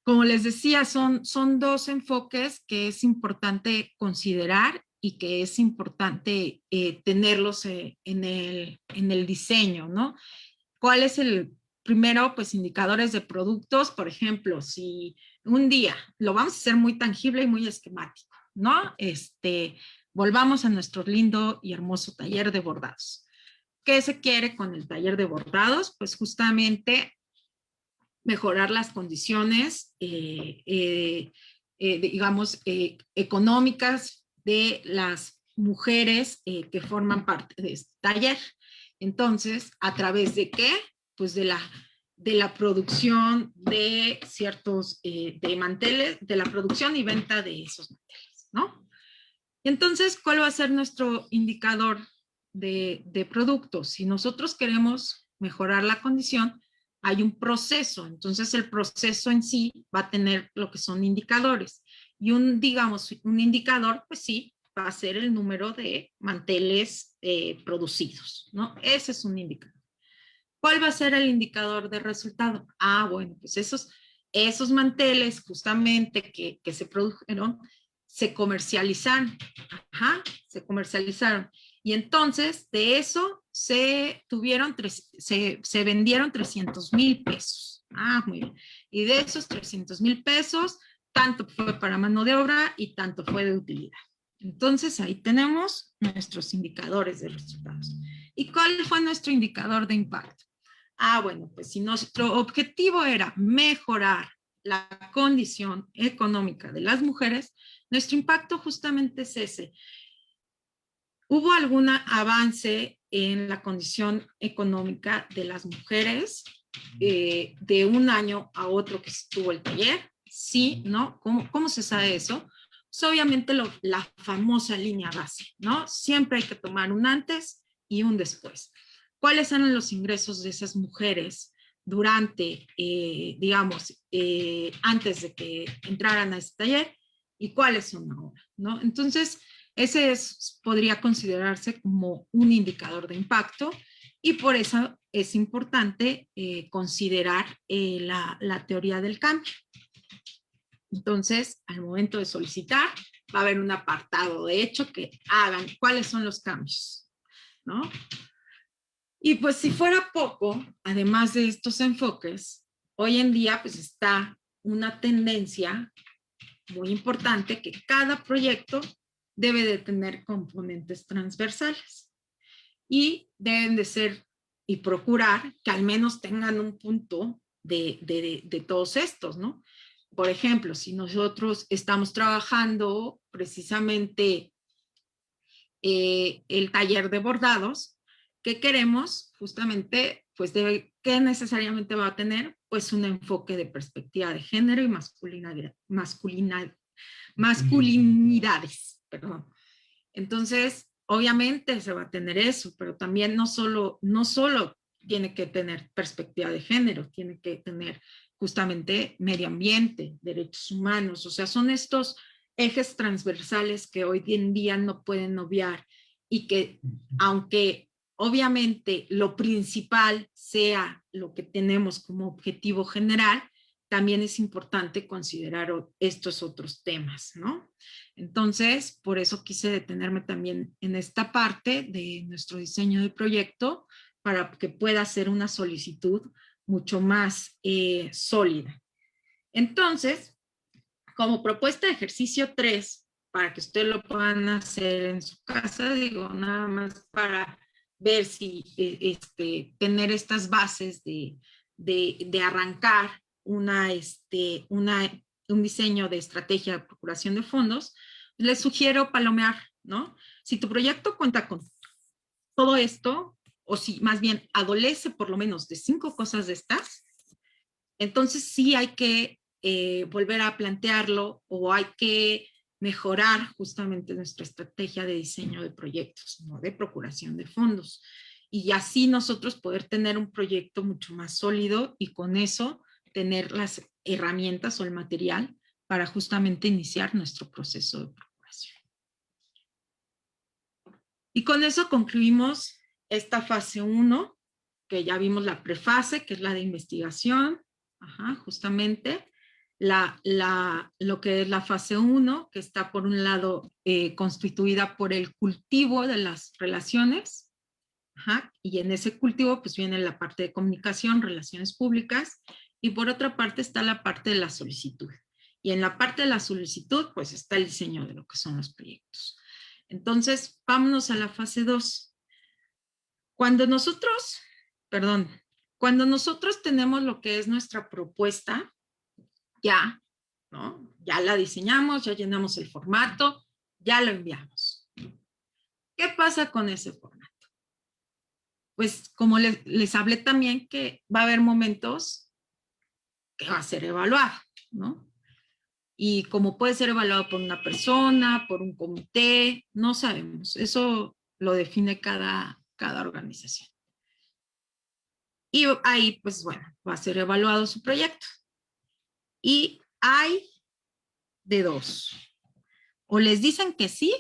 como les decía, son dos enfoques que es importante considerar y que es importante tenerlos en el diseño, ¿no? ¿Cuál es el primero? Pues indicadores de productos, por ejemplo, si un día lo vamos a hacer muy tangible y muy esquemático, ¿no? Volvamos a nuestro lindo y hermoso taller de bordados. ¿Qué se quiere con el taller de bordados? Pues justamente mejorar las condiciones, digamos, económicas de las mujeres que forman parte de este taller. Entonces, ¿a través de qué? Pues de la producción de ciertos, de manteles, de la producción y venta de esos manteles, ¿no? Entonces, ¿cuál va a ser nuestro indicador de productos? Si nosotros queremos mejorar la condición, hay un proceso, entonces el proceso en sí va a tener lo que son indicadores. Y digamos, un indicador, pues sí, va a ser el número de manteles producidos, ¿no? Ese es un indicador. ¿Cuál va a ser el indicador de resultado? Ah, bueno, pues esos manteles justamente que se produjeron, se comercializaron. Ajá, se comercializaron. Y entonces de eso se vendieron 300,000 pesos. Ah, muy bien. Y de esos 300,000 pesos, tanto fue para mano de obra y tanto fue de utilidad. Entonces ahí tenemos nuestros indicadores de resultados. ¿Y cuál fue nuestro indicador de impacto? Ah, bueno, pues si nuestro objetivo era mejorar la condición económica de las mujeres, nuestro impacto justamente es ese. ¿Hubo algún avance en la condición económica de las mujeres de un año a otro que estuvo el taller? Sí, ¿no? ¿Cómo se sabe eso? Pues obviamente la famosa línea base, ¿no? Siempre hay que tomar un antes y un después. ¿Cuáles eran los ingresos de esas mujeres durante, digamos, antes de que entraran a este taller? ¿Y cuáles son ahora? ¿No? Entonces, ese podría considerarse como un indicador de impacto y por eso es importante considerar la teoría del cambio. Entonces, al momento de solicitar, va a haber un apartado de hecho que hagan cuáles son los cambios, ¿no? Y pues si fuera poco, además de estos enfoques, hoy en día pues está una tendencia muy importante que cada proyecto debe de tener componentes transversales y deben de ser y procurar que al menos tengan un punto de todos estos, ¿no? Por ejemplo, si nosotros estamos trabajando precisamente el taller de bordados, ¿qué queremos? Justamente, pues ¿qué necesariamente va a tener? Pues un enfoque de perspectiva de género y masculinidades, perdón. Entonces, obviamente se va a tener eso, pero también no solo tiene que tener perspectiva de género, tiene que tener justamente medio ambiente, derechos humanos, o sea, son estos ejes transversales que hoy en día no pueden obviar y que aunque obviamente lo principal sea lo que tenemos como objetivo general, también es importante considerar estos otros temas, ¿no? Entonces, por eso quise detenerme también en esta parte de nuestro diseño de proyecto para que pueda ser una solicitud mucho más sólida. Entonces, como propuesta de ejercicio 3, para que ustedes lo puedan hacer en su casa, digo, nada más para ver si tener estas bases de arrancar un diseño de estrategia de procuración de fondos, les sugiero palomear, ¿no? Si tu proyecto cuenta con todo esto, o si más bien adolece por lo menos de 5 cosas de estas, entonces sí hay que volver a plantearlo o hay que mejorar justamente nuestra estrategia de diseño de proyectos, ¿no? De procuración de fondos. Y así nosotros poder tener un proyecto mucho más sólido y con eso tener las herramientas o el material para justamente iniciar nuestro proceso de procuración. Y con eso concluimos esta fase 1, que ya vimos la prefase, que es la de investigación, justamente, lo que es la fase 1, que está por un lado constituida por el cultivo de las relaciones, y en ese cultivo pues viene la parte de comunicación, relaciones públicas, y por otra parte está la parte de la solicitud. Y en la parte de la solicitud pues está el diseño de lo que son los proyectos. Entonces, vámonos a la fase 2. Cuando nosotros tenemos lo que es nuestra propuesta, ya, ¿no? Ya la diseñamos, ya llenamos el formato, ya lo enviamos. ¿Qué pasa con ese formato? Pues como les hablé también que va a haber momentos que va a ser evaluado, ¿no? Y como puede ser evaluado por una persona, por un comité, no sabemos. Eso lo define cada organización. Y ahí, pues bueno, va a ser evaluado su proyecto. Y hay de dos. O les dicen que sí,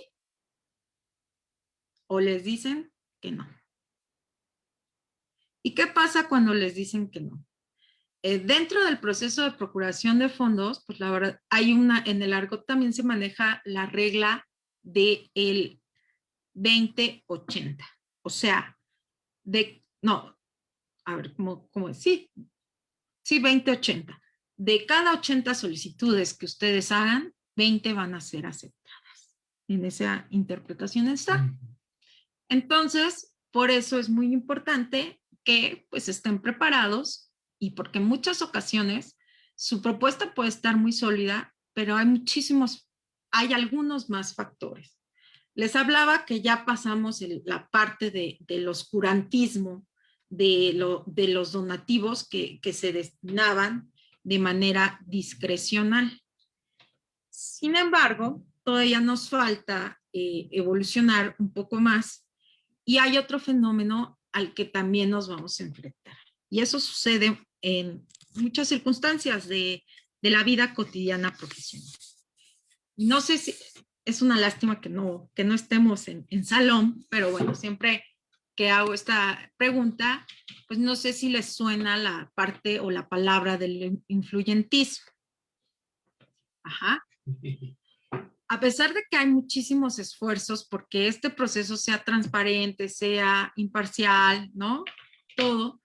o les dicen que no. ¿Y qué pasa cuando les dicen que no? dentro del proceso de procuración de fondos, pues la verdad, hay en el argot también se maneja la regla de el 20-80. O sea, sí, 20-80. De cada 80 solicitudes que ustedes hagan, 20 van a ser aceptadas. En esa interpretación está. Entonces, por eso es muy importante que pues estén preparados y porque en muchas ocasiones su propuesta puede estar muy sólida, pero hay algunos más factores. Les hablaba que ya pasamos la parte del oscurantismo de los donativos que se destinaban de manera discrecional. Sin embargo, todavía nos falta evolucionar un poco más y hay otro fenómeno al que también nos vamos a enfrentar. Y eso sucede en muchas circunstancias de la vida cotidiana profesional. Y no sé si es una lástima que no estemos en salón, pero bueno, siempre que hago esta pregunta, pues no sé si les suena la parte o la palabra del influyentismo. Ajá. A pesar de que hay muchísimos esfuerzos porque este proceso sea transparente, sea imparcial, ¿no? Todo,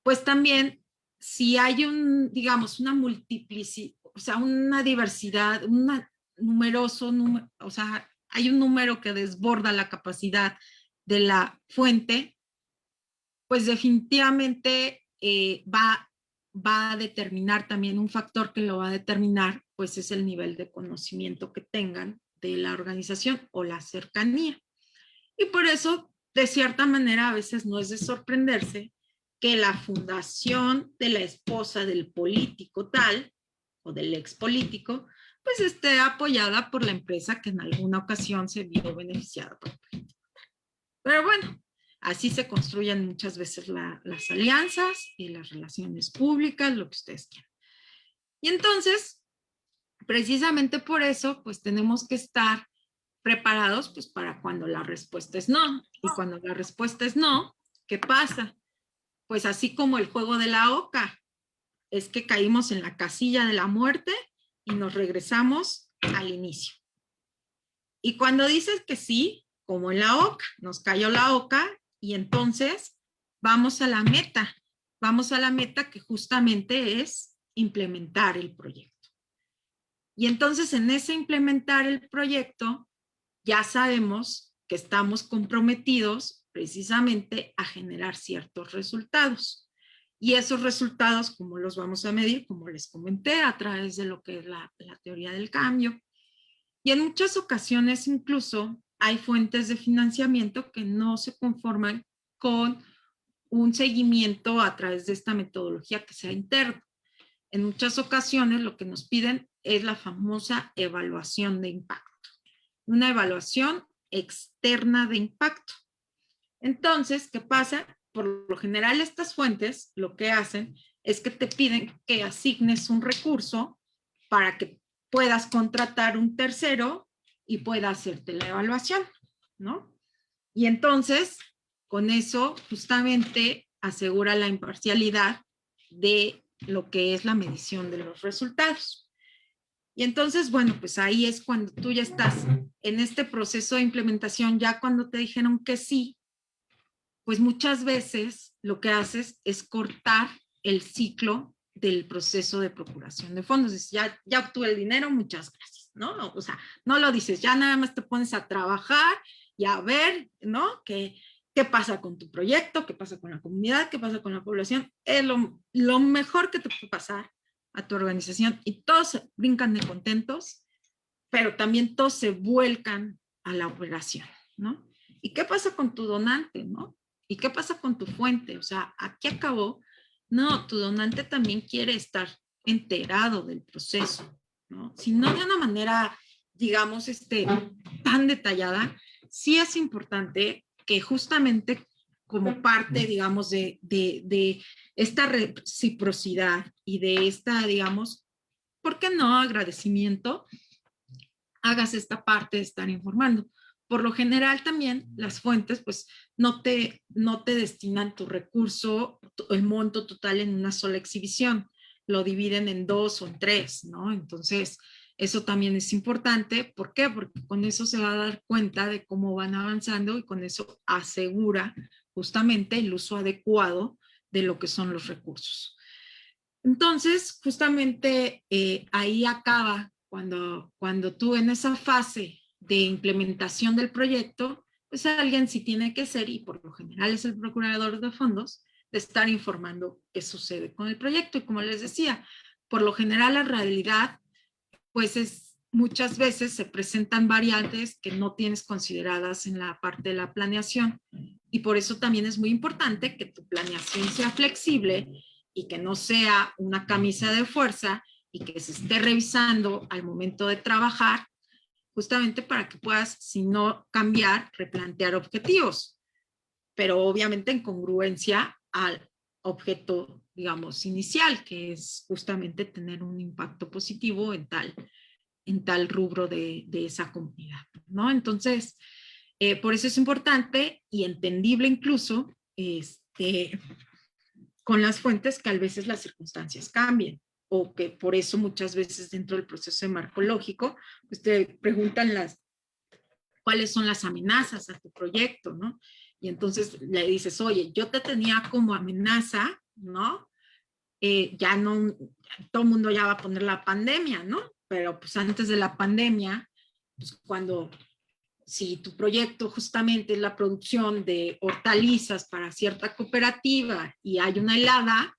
pues también si hay una multiplicidad, o sea, una diversidad, o sea, hay un número que desborda la capacidad de la fuente, pues definitivamente va a determinar también un factor que lo va a determinar, pues es el nivel de conocimiento que tengan de la organización o la cercanía. Y por eso, de cierta manera, a veces no es de sorprenderse que la fundación de la esposa del político tal, o del ex político, pues esté apoyada por la empresa que en alguna ocasión se vio beneficiada por el político. Pero bueno, así se construyen muchas veces las alianzas y las relaciones públicas, lo que ustedes quieran. Y entonces, precisamente por eso, pues tenemos que estar preparados pues para cuando la respuesta es no. Y cuando la respuesta es no, ¿qué pasa? Pues así como el juego de la oca, es que caímos en la casilla de la muerte y nos regresamos al inicio. Y cuando dices que sí, como en la oca, nos cayó la oca y entonces vamos a la meta que justamente es implementar el proyecto. Y entonces en ese implementar el proyecto ya sabemos que estamos comprometidos precisamente a generar ciertos resultados. Y esos resultados, ¿cómo los vamos a medir? Como les comenté, a través de lo que es la teoría del cambio. Y en muchas ocasiones incluso hay fuentes de financiamiento que no se conforman con un seguimiento a través de esta metodología que sea interno. En muchas ocasiones lo que nos piden es la famosa evaluación de impacto. Una evaluación externa de impacto. Entonces, ¿qué pasa? Por lo general estas fuentes lo que hacen es que te piden que asignes un recurso para que puedas contratar un tercero y pueda hacerte la evaluación, ¿no? Y entonces, con eso justamente asegura la imparcialidad de lo que es la medición de los resultados. Y entonces, bueno, pues ahí es cuando tú ya estás en este proceso de implementación, ya cuando te dijeron que sí, pues muchas veces lo que haces es cortar el ciclo del proceso de procuración de fondos. Dices, ya obtuve el dinero, muchas gracias, ¿no? O sea, no lo dices, ya nada más te pones a trabajar y a ver, ¿no? ¿Qué pasa con tu proyecto? ¿Qué pasa con la comunidad? ¿Qué pasa con la población? Es lo mejor que te puede pasar a tu organización y todos brincan de contentos, pero también todos se vuelcan a la operación, ¿no? ¿Y qué pasa con tu donante, no? ¿Y qué pasa con tu fuente? O sea, aquí acabó. No, tu donante también quiere estar enterado del proceso, ¿no? Si no de una manera, digamos, tan detallada, sí es importante que justamente como parte, digamos, de esta reciprocidad y de esta, digamos, ¿por qué no agradecimiento? Hagas esta parte de estar informando. Por lo general también las fuentes pues no te destinan tu recurso, el monto total en una sola exhibición, lo dividen en 2 o en 3, ¿no? Entonces, eso también es importante. ¿Por qué? Porque con eso se va a dar cuenta de cómo van avanzando y con eso asegura justamente el uso adecuado de lo que son los recursos. Entonces, justamente ahí acaba cuando tú en esa fase de implementación del proyecto, pues alguien sí tiene que ser, y por lo general es el procurador de fondos, de estar informando qué sucede con el proyecto. Y como les decía, por lo general la realidad, pues muchas veces se presentan variantes que no tienes consideradas en la parte de la planeación. Y por eso también es muy importante que tu planeación sea flexible y que no sea una camisa de fuerza y que se esté revisando al momento de trabajar, justamente para que puedas, si no cambiar, replantear objetivos, pero obviamente en congruencia al objeto, digamos, inicial, que es justamente tener un impacto positivo en tal rubro de esa comunidad, ¿no? Entonces, por eso es importante y entendible incluso con las fuentes que a veces las circunstancias cambien, o que por eso muchas veces dentro del proceso de marco lógico, pues te preguntan cuáles son las amenazas a tu proyecto, ¿no? Y entonces le dices, oye, yo te tenía como amenaza, ¿no? Ya no, todo el mundo ya va a poner la pandemia, ¿no? Pero pues antes de la pandemia, pues si tu proyecto justamente es la producción de hortalizas para cierta cooperativa y hay una helada,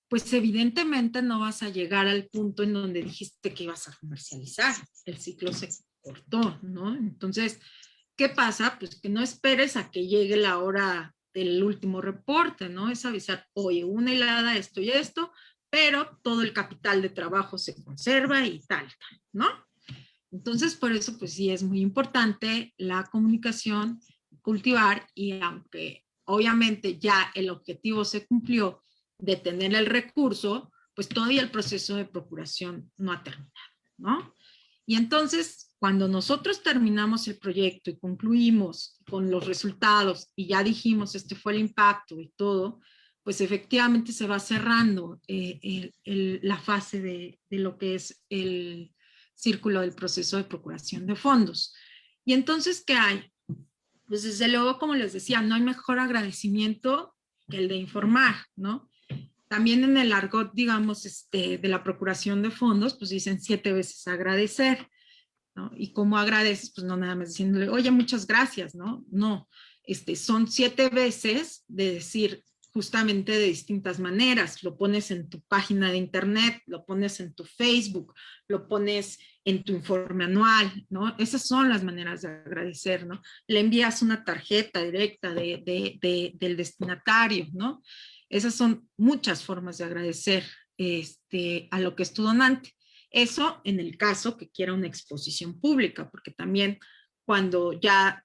pues evidentemente no vas a llegar al punto en donde dijiste que ibas a comercializar. El ciclo se cortó, ¿no? Entonces, ¿qué pasa? Pues que no esperes a que llegue la hora del último reporte, ¿no? Es avisar, oye, una helada, esto y esto, pero todo el capital de trabajo se conserva y tal, ¿no? Entonces, por eso, pues sí, es muy importante la comunicación, cultivar, y aunque obviamente ya el objetivo se cumplió de tener el recurso, pues todavía el proceso de procuración no ha terminado, ¿no? Y entonces, cuando nosotros terminamos el proyecto y concluimos con los resultados y ya dijimos, este fue el impacto y todo, pues efectivamente se va cerrando la fase de lo que es el círculo del proceso de procuración de fondos. Y entonces, ¿qué hay? Pues desde luego, como les decía, no hay mejor agradecimiento que el de informar, ¿no? También en el argot, digamos, de la procuración de fondos, pues dicen 7 veces agradecer, ¿no? Y cómo agradeces, pues no nada más diciéndole, oye, muchas gracias, ¿no? No, son 7 veces de decir justamente de distintas maneras. Lo pones en tu página de internet, lo pones en tu Facebook, lo pones en tu informe anual, ¿no? Esas son las maneras de agradecer, ¿no? Le envías una tarjeta directa del destinatario, ¿no? Esas son muchas formas de agradecer a lo que es tu donante. Eso en el caso que quiera una exposición pública, porque también cuando ya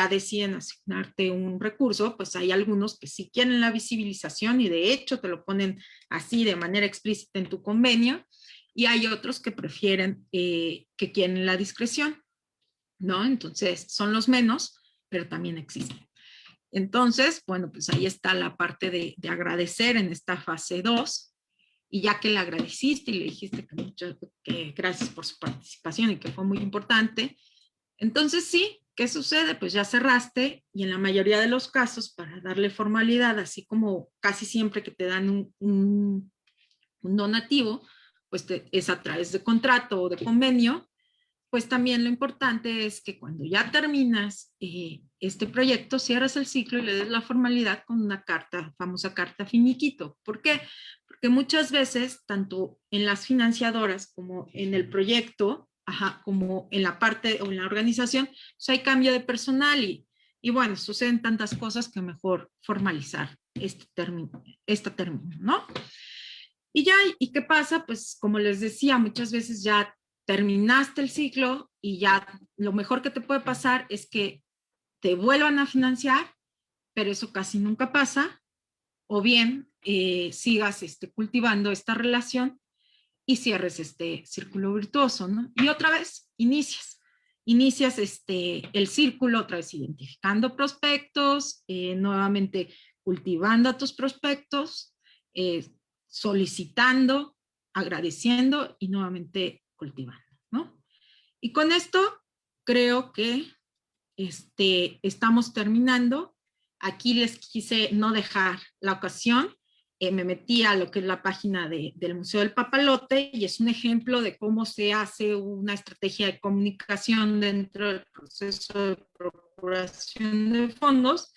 deciden asignarte un recurso, pues hay algunos que sí quieren la visibilización y de hecho te lo ponen así de manera explícita en tu convenio, y hay otros que prefieren, que quieren la discreción, ¿no? Entonces son los menos, pero también existen. Entonces, bueno, pues ahí está la parte de agradecer en esta fase 2, y ya que le agradeciste y le dijiste que gracias por su participación y que fue muy importante, entonces sí, ¿qué sucede? Pues ya cerraste, y en la mayoría de los casos, para darle formalidad, así como casi siempre que te dan un donativo, pues es a través de contrato o de convenio, pues también lo importante es que cuando ya terminas este proyecto, cierras el ciclo y le des la formalidad con una carta, famosa carta finiquito. ¿Por qué? Porque muchas veces, tanto en las financiadoras como en el proyecto, como en la parte o en la organización, pues hay cambio de personal y bueno, suceden tantas cosas que mejor formalizar este término, ¿no? Y ya, ¿y qué pasa? Pues como les decía, muchas veces ya terminaste el ciclo y ya lo mejor que te puede pasar es que te vuelvan a financiar, pero eso casi nunca pasa, o bien sigas cultivando esta relación y cierres este círculo virtuoso, ¿no? Y otra vez inicias el círculo, otra vez identificando prospectos, nuevamente cultivando a tus prospectos, solicitando, agradeciendo y nuevamente cultivando, ¿no? Y con esto creo que estamos terminando. Aquí les quise no dejar la ocasión. Me metí a lo que es la página del Museo del Papalote y es un ejemplo de cómo se hace una estrategia de comunicación dentro del proceso de procuración de fondos.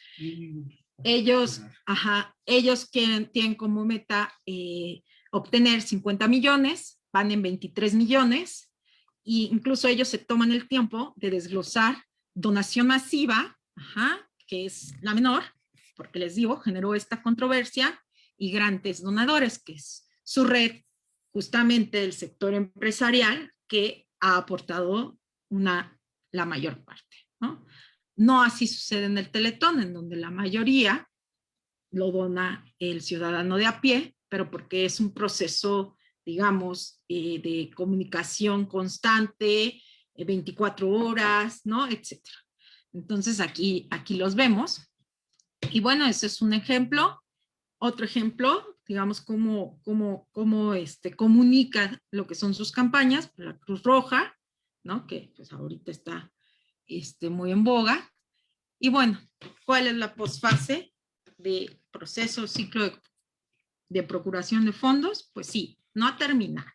Ellos tienen como meta obtener 50 millones, van en 23 millones, e incluso ellos se toman el tiempo de desglosar donación masiva, que es la menor, porque les digo, generó esta controversia, y grandes donadores, que es su red justamente del sector empresarial que ha aportado la mayor parte, ¿no? No así sucede en el Teletón, en donde la mayoría lo dona el ciudadano de a pie, pero porque es un proceso, digamos, de comunicación constante, 24 horas, ¿no? Etcétera. Entonces aquí los vemos. Y bueno, ese es un ejemplo. Otro ejemplo, digamos, cómo comunica lo que son sus campañas, la Cruz Roja, ¿no? Que pues ahorita está muy en boga. Y bueno, ¿cuál es la posfase de proceso, ciclo de procuración de fondos? Pues sí, no ha terminado.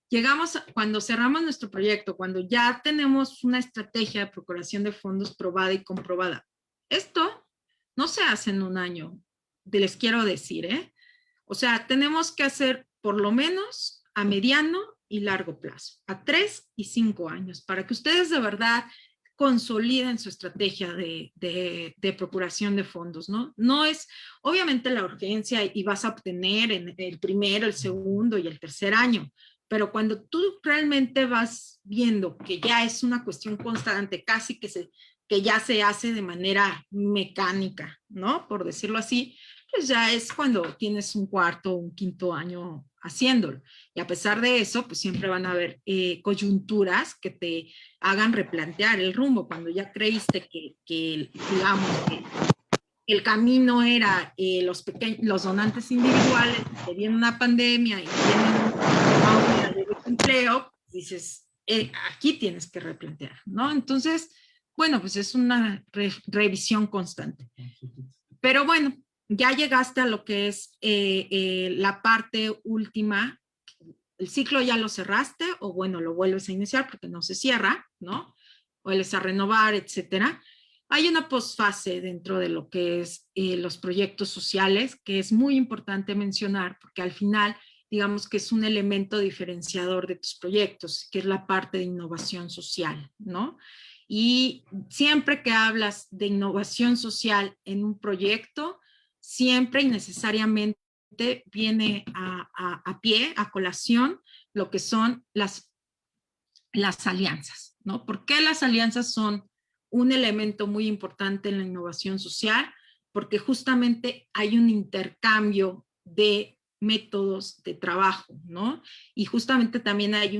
Llegamos cuando cerramos nuestro proyecto, cuando ya tenemos una estrategia de procuración de fondos probada y comprobada. Esto no se hace en un año, les quiero decir, ¿eh? O sea, tenemos que hacer por lo menos a mediano y largo plazo, a 3 y 5 años, para que ustedes de verdad consoliden su estrategia de procuración de fondos, ¿no? No es, obviamente, la urgencia y vas a obtener en el primero, el segundo y el tercer año, pero cuando tú realmente vas viendo que ya es una cuestión constante, casi que ya se hace de manera mecánica, ¿no? Por decirlo así, pues ya es cuando tienes un cuarto o un quinto año haciéndolo. Y a pesar de eso, pues siempre van a haber coyunturas que te hagan replantear el rumbo. Cuando ya creíste que digamos, que el camino era los donantes individuales, que viene una pandemia y viene un aumento de desempleo, dices, aquí tienes que replantear, ¿no? Entonces, bueno, pues es una revisión constante. Pero bueno, ya llegaste a lo que es la parte última. El ciclo ya lo cerraste, o bueno, lo vuelves a iniciar porque no se cierra, ¿no? Vuelves a renovar, etcétera. Hay una postfase dentro de lo que es los proyectos sociales, que es muy importante mencionar, porque al final, digamos que es un elemento diferenciador de tus proyectos, que es la parte de innovación social, ¿no? Y siempre que hablas de innovación social en un proyecto, siempre y necesariamente viene a pie, a colación, lo que son las alianzas, ¿no? ¿Por qué las alianzas son un elemento muy importante en la innovación social? Porque justamente hay un intercambio de métodos de trabajo, ¿no? Y justamente también hay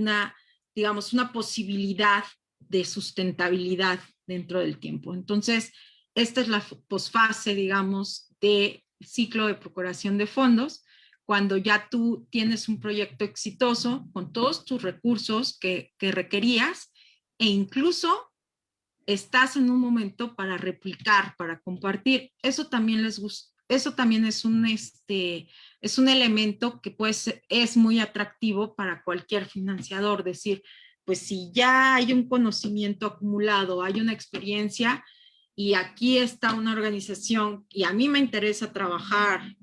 digamos, una posibilidad de sustentabilidad dentro del tiempo. Entonces, esta es la posfase, digamos, del ciclo de procuración de fondos, cuando ya tú tienes un proyecto exitoso con todos tus recursos que requerías e incluso estás en un momento para replicar, para compartir. Eso también les gusta. Eso también es un elemento que pues es muy atractivo para cualquier financiador, decir, pues si ya hay un conocimiento acumulado, hay una experiencia y aquí está una organización y a mí me interesa trabajar,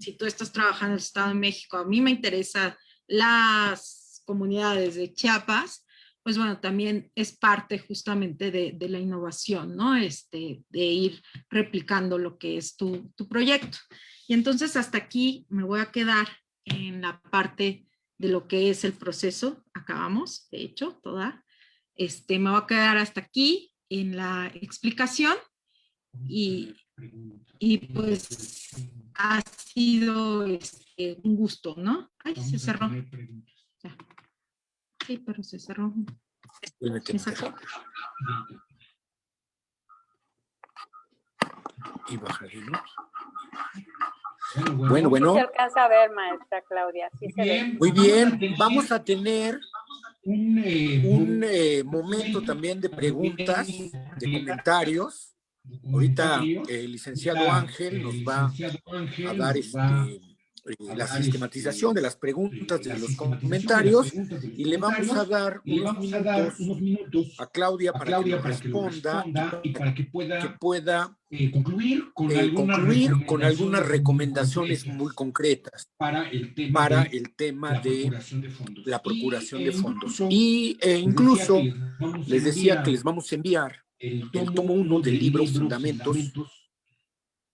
si tú estás trabajando en el Estado de México, a mí me interesan las comunidades de Chiapas, pues bueno, también es parte justamente de la innovación, ¿no? De ir replicando lo que es tu proyecto. Y entonces hasta aquí me voy a quedar en la parte de lo que es el proceso. Acabamos, de hecho, toda. Me voy a quedar hasta aquí en la explicación y pues ha sido un gusto, ¿no? Ay, se cerró. Ya. Sí, pero se cerró. Me sacó. Y bajaremos. Bueno. Se alcanza a ver, maestra Claudia. Sí se ve. Muy bien, vamos a tener un momento también de preguntas, de comentarios. Ahorita el licenciado Ángel nos va a dar la sistematización de las preguntas, de los comentarios, y le vamos a dar unos minutos a Claudia para que nos responda y para que pueda concluir con algunas recomendaciones muy concretas para el tema de la procuración de fondos. Y incluso les decía que les vamos a enviar el tomo 1 del libro Fundamentos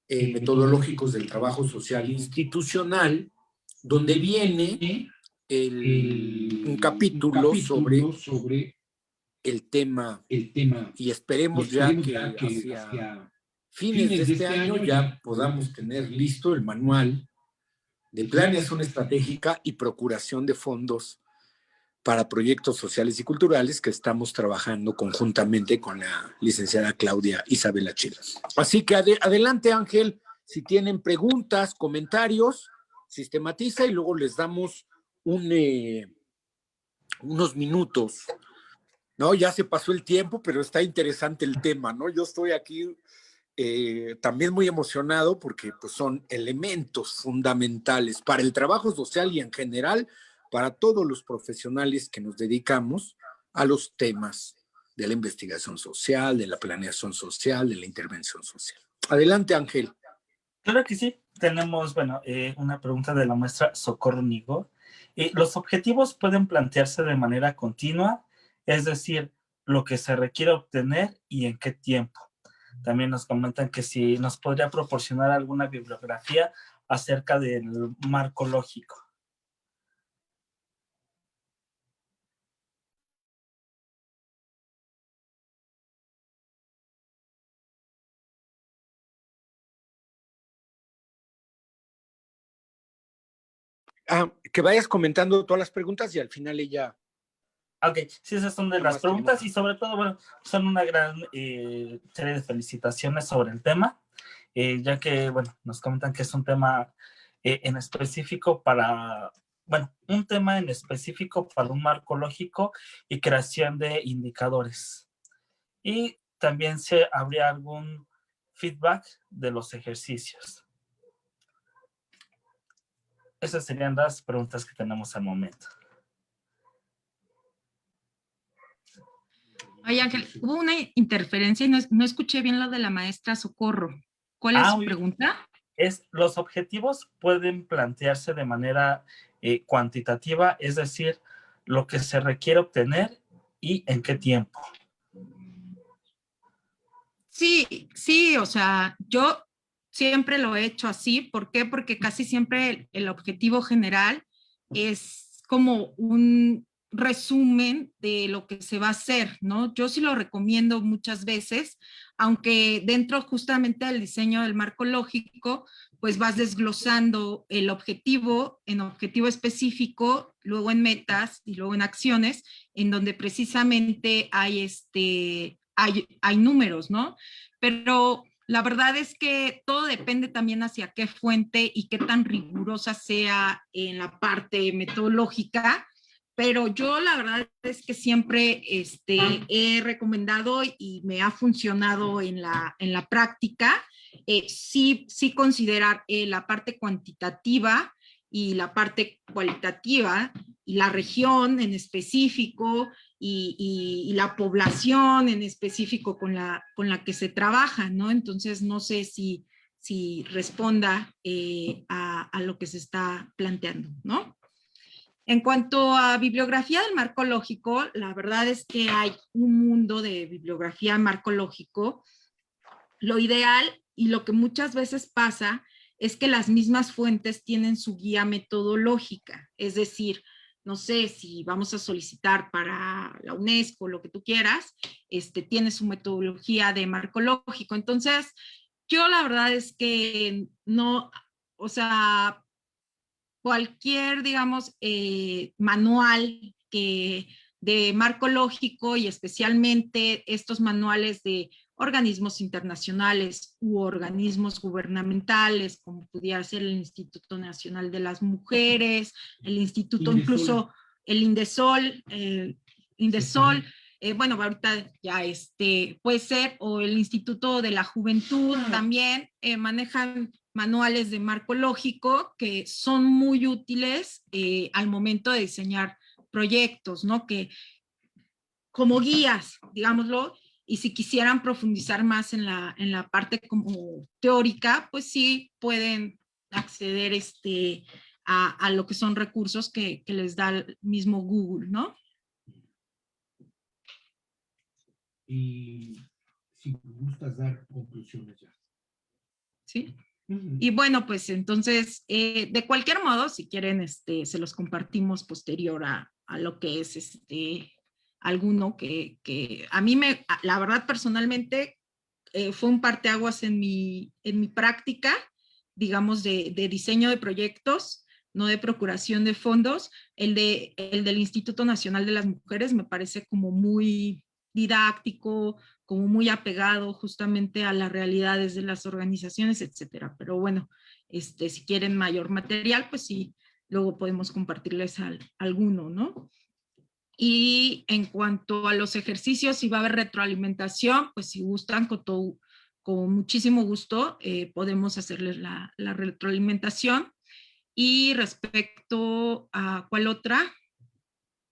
Metodológicos del Trabajo Social Institucional, donde viene un capítulo sobre el tema, y esperemos ya que hacia fines de este año ya podamos tener listo el manual de planeación estratégica y procuración de fondos para proyectos sociales y culturales que estamos trabajando conjuntamente con la licenciada Claudia Isabel Chilas. Así que adelante, Ángel, si tienen preguntas, comentarios, sistematiza y luego les damos unos minutos, ¿no? Ya se pasó el tiempo, pero está interesante el tema, ¿no? Yo estoy aquí también muy emocionado porque pues, son elementos fundamentales para el trabajo social y en general para todos los profesionales que nos dedicamos a los temas de la investigación social, de la planeación social, de la intervención social. Adelante, Ángel. Claro que sí. Tenemos, una pregunta de la maestra Socorro Nigo. Los objetivos pueden plantearse de manera continua, es decir, lo que se requiere obtener y en qué tiempo. También nos comentan que si nos podría proporcionar alguna bibliografía acerca del marco lógico. Que vayas comentando todas las preguntas y al final ella... Ok, sí, esas son de las preguntas y sobre todo, son una gran serie de felicitaciones sobre el tema, ya que, nos comentan que es un tema en específico para, un tema en específico para un marco lógico y creación de indicadores. Y también si habría algún feedback de los ejercicios. Esas serían las preguntas que tenemos al momento. Ay, Ángel, hubo una interferencia y no escuché bien lo de la maestra Socorro. ¿Cuál es su pregunta? Los objetivos pueden plantearse de manera cuantitativa, es decir, lo que se requiere obtener y en qué tiempo. Sí, o sea, yo siempre lo he hecho así. ¿Por qué? Porque casi siempre el objetivo general es como un resumen de lo que se va a hacer, ¿no? Yo sí lo recomiendo muchas veces, aunque dentro justamente del diseño del marco lógico, pues vas desglosando el objetivo en objetivo específico, luego en metas y luego en acciones, en donde precisamente hay números, ¿no? Pero la verdad es que todo depende también hacia qué fuente y qué tan rigurosa sea en la parte metodológica, pero yo la verdad es que siempre he recomendado y me ha funcionado en la práctica, sí considerar la parte cuantitativa y la parte cualitativa y la región en específico y la población en específico con la que se trabaja, ¿no? Entonces no sé si responda a lo que se está planteando, ¿no? En cuanto a bibliografía del marco lógico, la verdad es que hay un mundo de bibliografía marco lógico. Lo ideal y lo que muchas veces pasa es que las mismas fuentes tienen su guía metodológica, es decir, no sé, si vamos a solicitar para la UNESCO, lo que tú quieras, tiene su metodología de marco lógico. Entonces, yo la verdad es que no, o sea, cualquier, digamos, manual de marco lógico y especialmente estos manuales de organismos internacionales u organismos gubernamentales, como pudiera ser el Instituto Nacional de las Mujeres, el Instituto, incluso el Indesol, bueno, ahorita ya puede ser, o el Instituto de la Juventud también, manejan manuales de marco lógico que son muy útiles al momento de diseñar proyectos, ¿no? Que como guías, digámoslo, y si quisieran profundizar más en la parte como teórica, pues sí pueden acceder a lo que son recursos que les da el mismo Google, ¿no? Y si gustas dar conclusiones ya. Sí. Y bueno, pues entonces, de cualquier modo, si quieren, se los compartimos posterior a lo que es alguno que a mí la verdad personalmente fue un parteaguas en mi práctica, digamos, de diseño de proyectos, no de procuración de fondos. El del Instituto Nacional de las Mujeres me parece como muy didáctico, como muy apegado justamente a las realidades de las organizaciones, etcétera. Pero bueno, si quieren mayor material, pues sí, luego podemos compartirles alguno, ¿no? Y en cuanto a los ejercicios, si va a haber retroalimentación, pues si gustan, con muchísimo gusto podemos hacerles la retroalimentación. Y respecto a ¿cuál otra?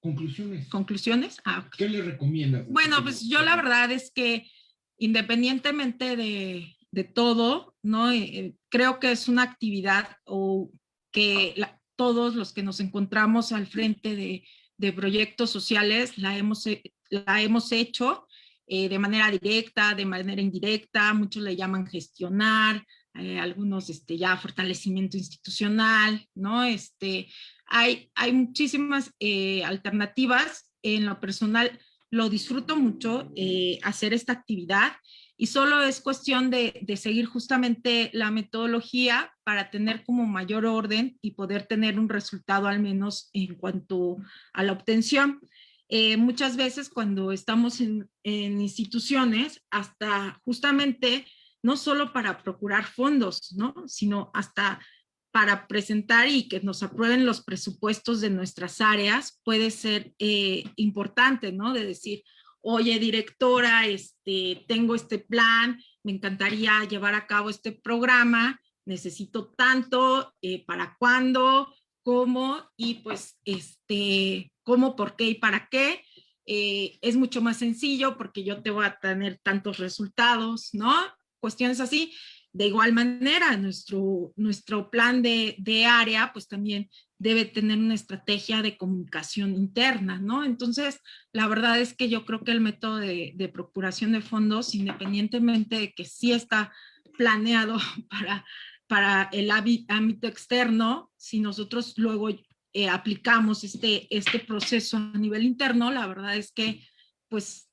Conclusiones. ¿Conclusiones? Ah, okay. ¿Qué le recomiendas? Bueno, pues yo la verdad es que independientemente de todo, ¿no? Creo que es una actividad o que todos los que nos encontramos al frente de proyectos sociales la hemos hecho de manera directa, de manera indirecta, muchos le llaman gestionar, algunos ya fortalecimiento institucional, ¿no? Hay muchísimas alternativas. En lo personal lo disfruto mucho hacer esta actividad y solo es cuestión de seguir justamente la metodología para tener como mayor orden y poder tener un resultado al menos en cuanto a la obtención. Muchas veces cuando estamos en instituciones, hasta justamente no solo para procurar fondos, ¿no? Sino hasta para presentar y que nos aprueben los presupuestos de nuestras áreas, puede ser importante, ¿no? De decir, oye, directora, tengo este plan, me encantaría llevar a cabo este programa, necesito tanto, ¿para cuándo? ¿Cómo? Y pues, ¿cómo, por qué y para qué? Es mucho más sencillo porque yo te voy a tener tantos resultados, ¿no? Cuestiones así. De igual manera, nuestro plan de área, pues también debe tener una estrategia de comunicación interna, ¿no? Entonces, la verdad es que yo creo que el método de procuración de fondos, independientemente de que sí está planeado para el ámbito externo, si nosotros luego aplicamos este proceso a nivel interno, la verdad es que, pues,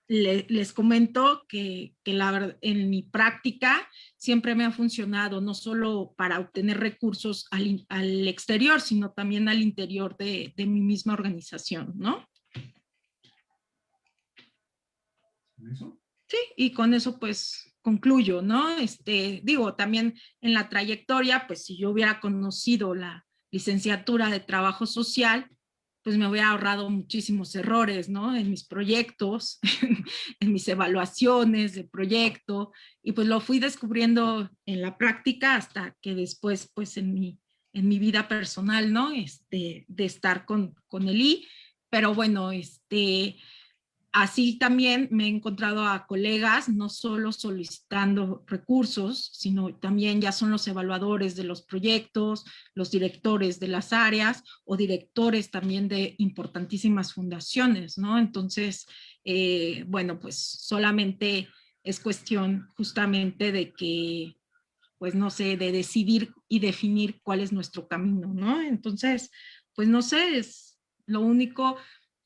les comento que la verdad, en mi práctica siempre me ha funcionado, no solo para obtener recursos al exterior, sino también al interior de mi misma organización, ¿no? ¿Con eso? Sí, y con eso pues concluyo, ¿no? Digo, también en la trayectoria, pues si yo hubiera conocido la licenciatura de trabajo social, pues me hubiera ahorrado muchísimos errores, ¿no? En mis proyectos, en mis evaluaciones de proyecto, y pues lo fui descubriendo en la práctica hasta que después, pues en mi vida personal, ¿no? De estar con el I, pero bueno, así también me he encontrado a colegas, no solo solicitando recursos, sino también ya son los evaluadores de los proyectos, los directores de las áreas o directores también de importantísimas fundaciones, ¿no? Entonces, bueno, pues solamente es cuestión justamente de que, pues no sé, de decidir y definir cuál es nuestro camino, ¿no? Entonces, pues no sé, es lo único.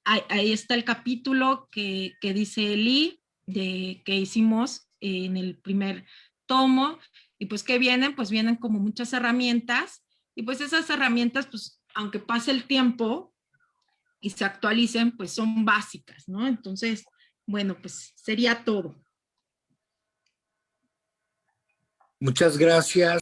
Ahí está el capítulo que dice Eli, que hicimos en el primer tomo, y pues que vienen, pues vienen como muchas herramientas, y pues esas herramientas, pues aunque pase el tiempo y se actualicen, pues son básicas, ¿no? Entonces, bueno, pues sería todo. Muchas gracias.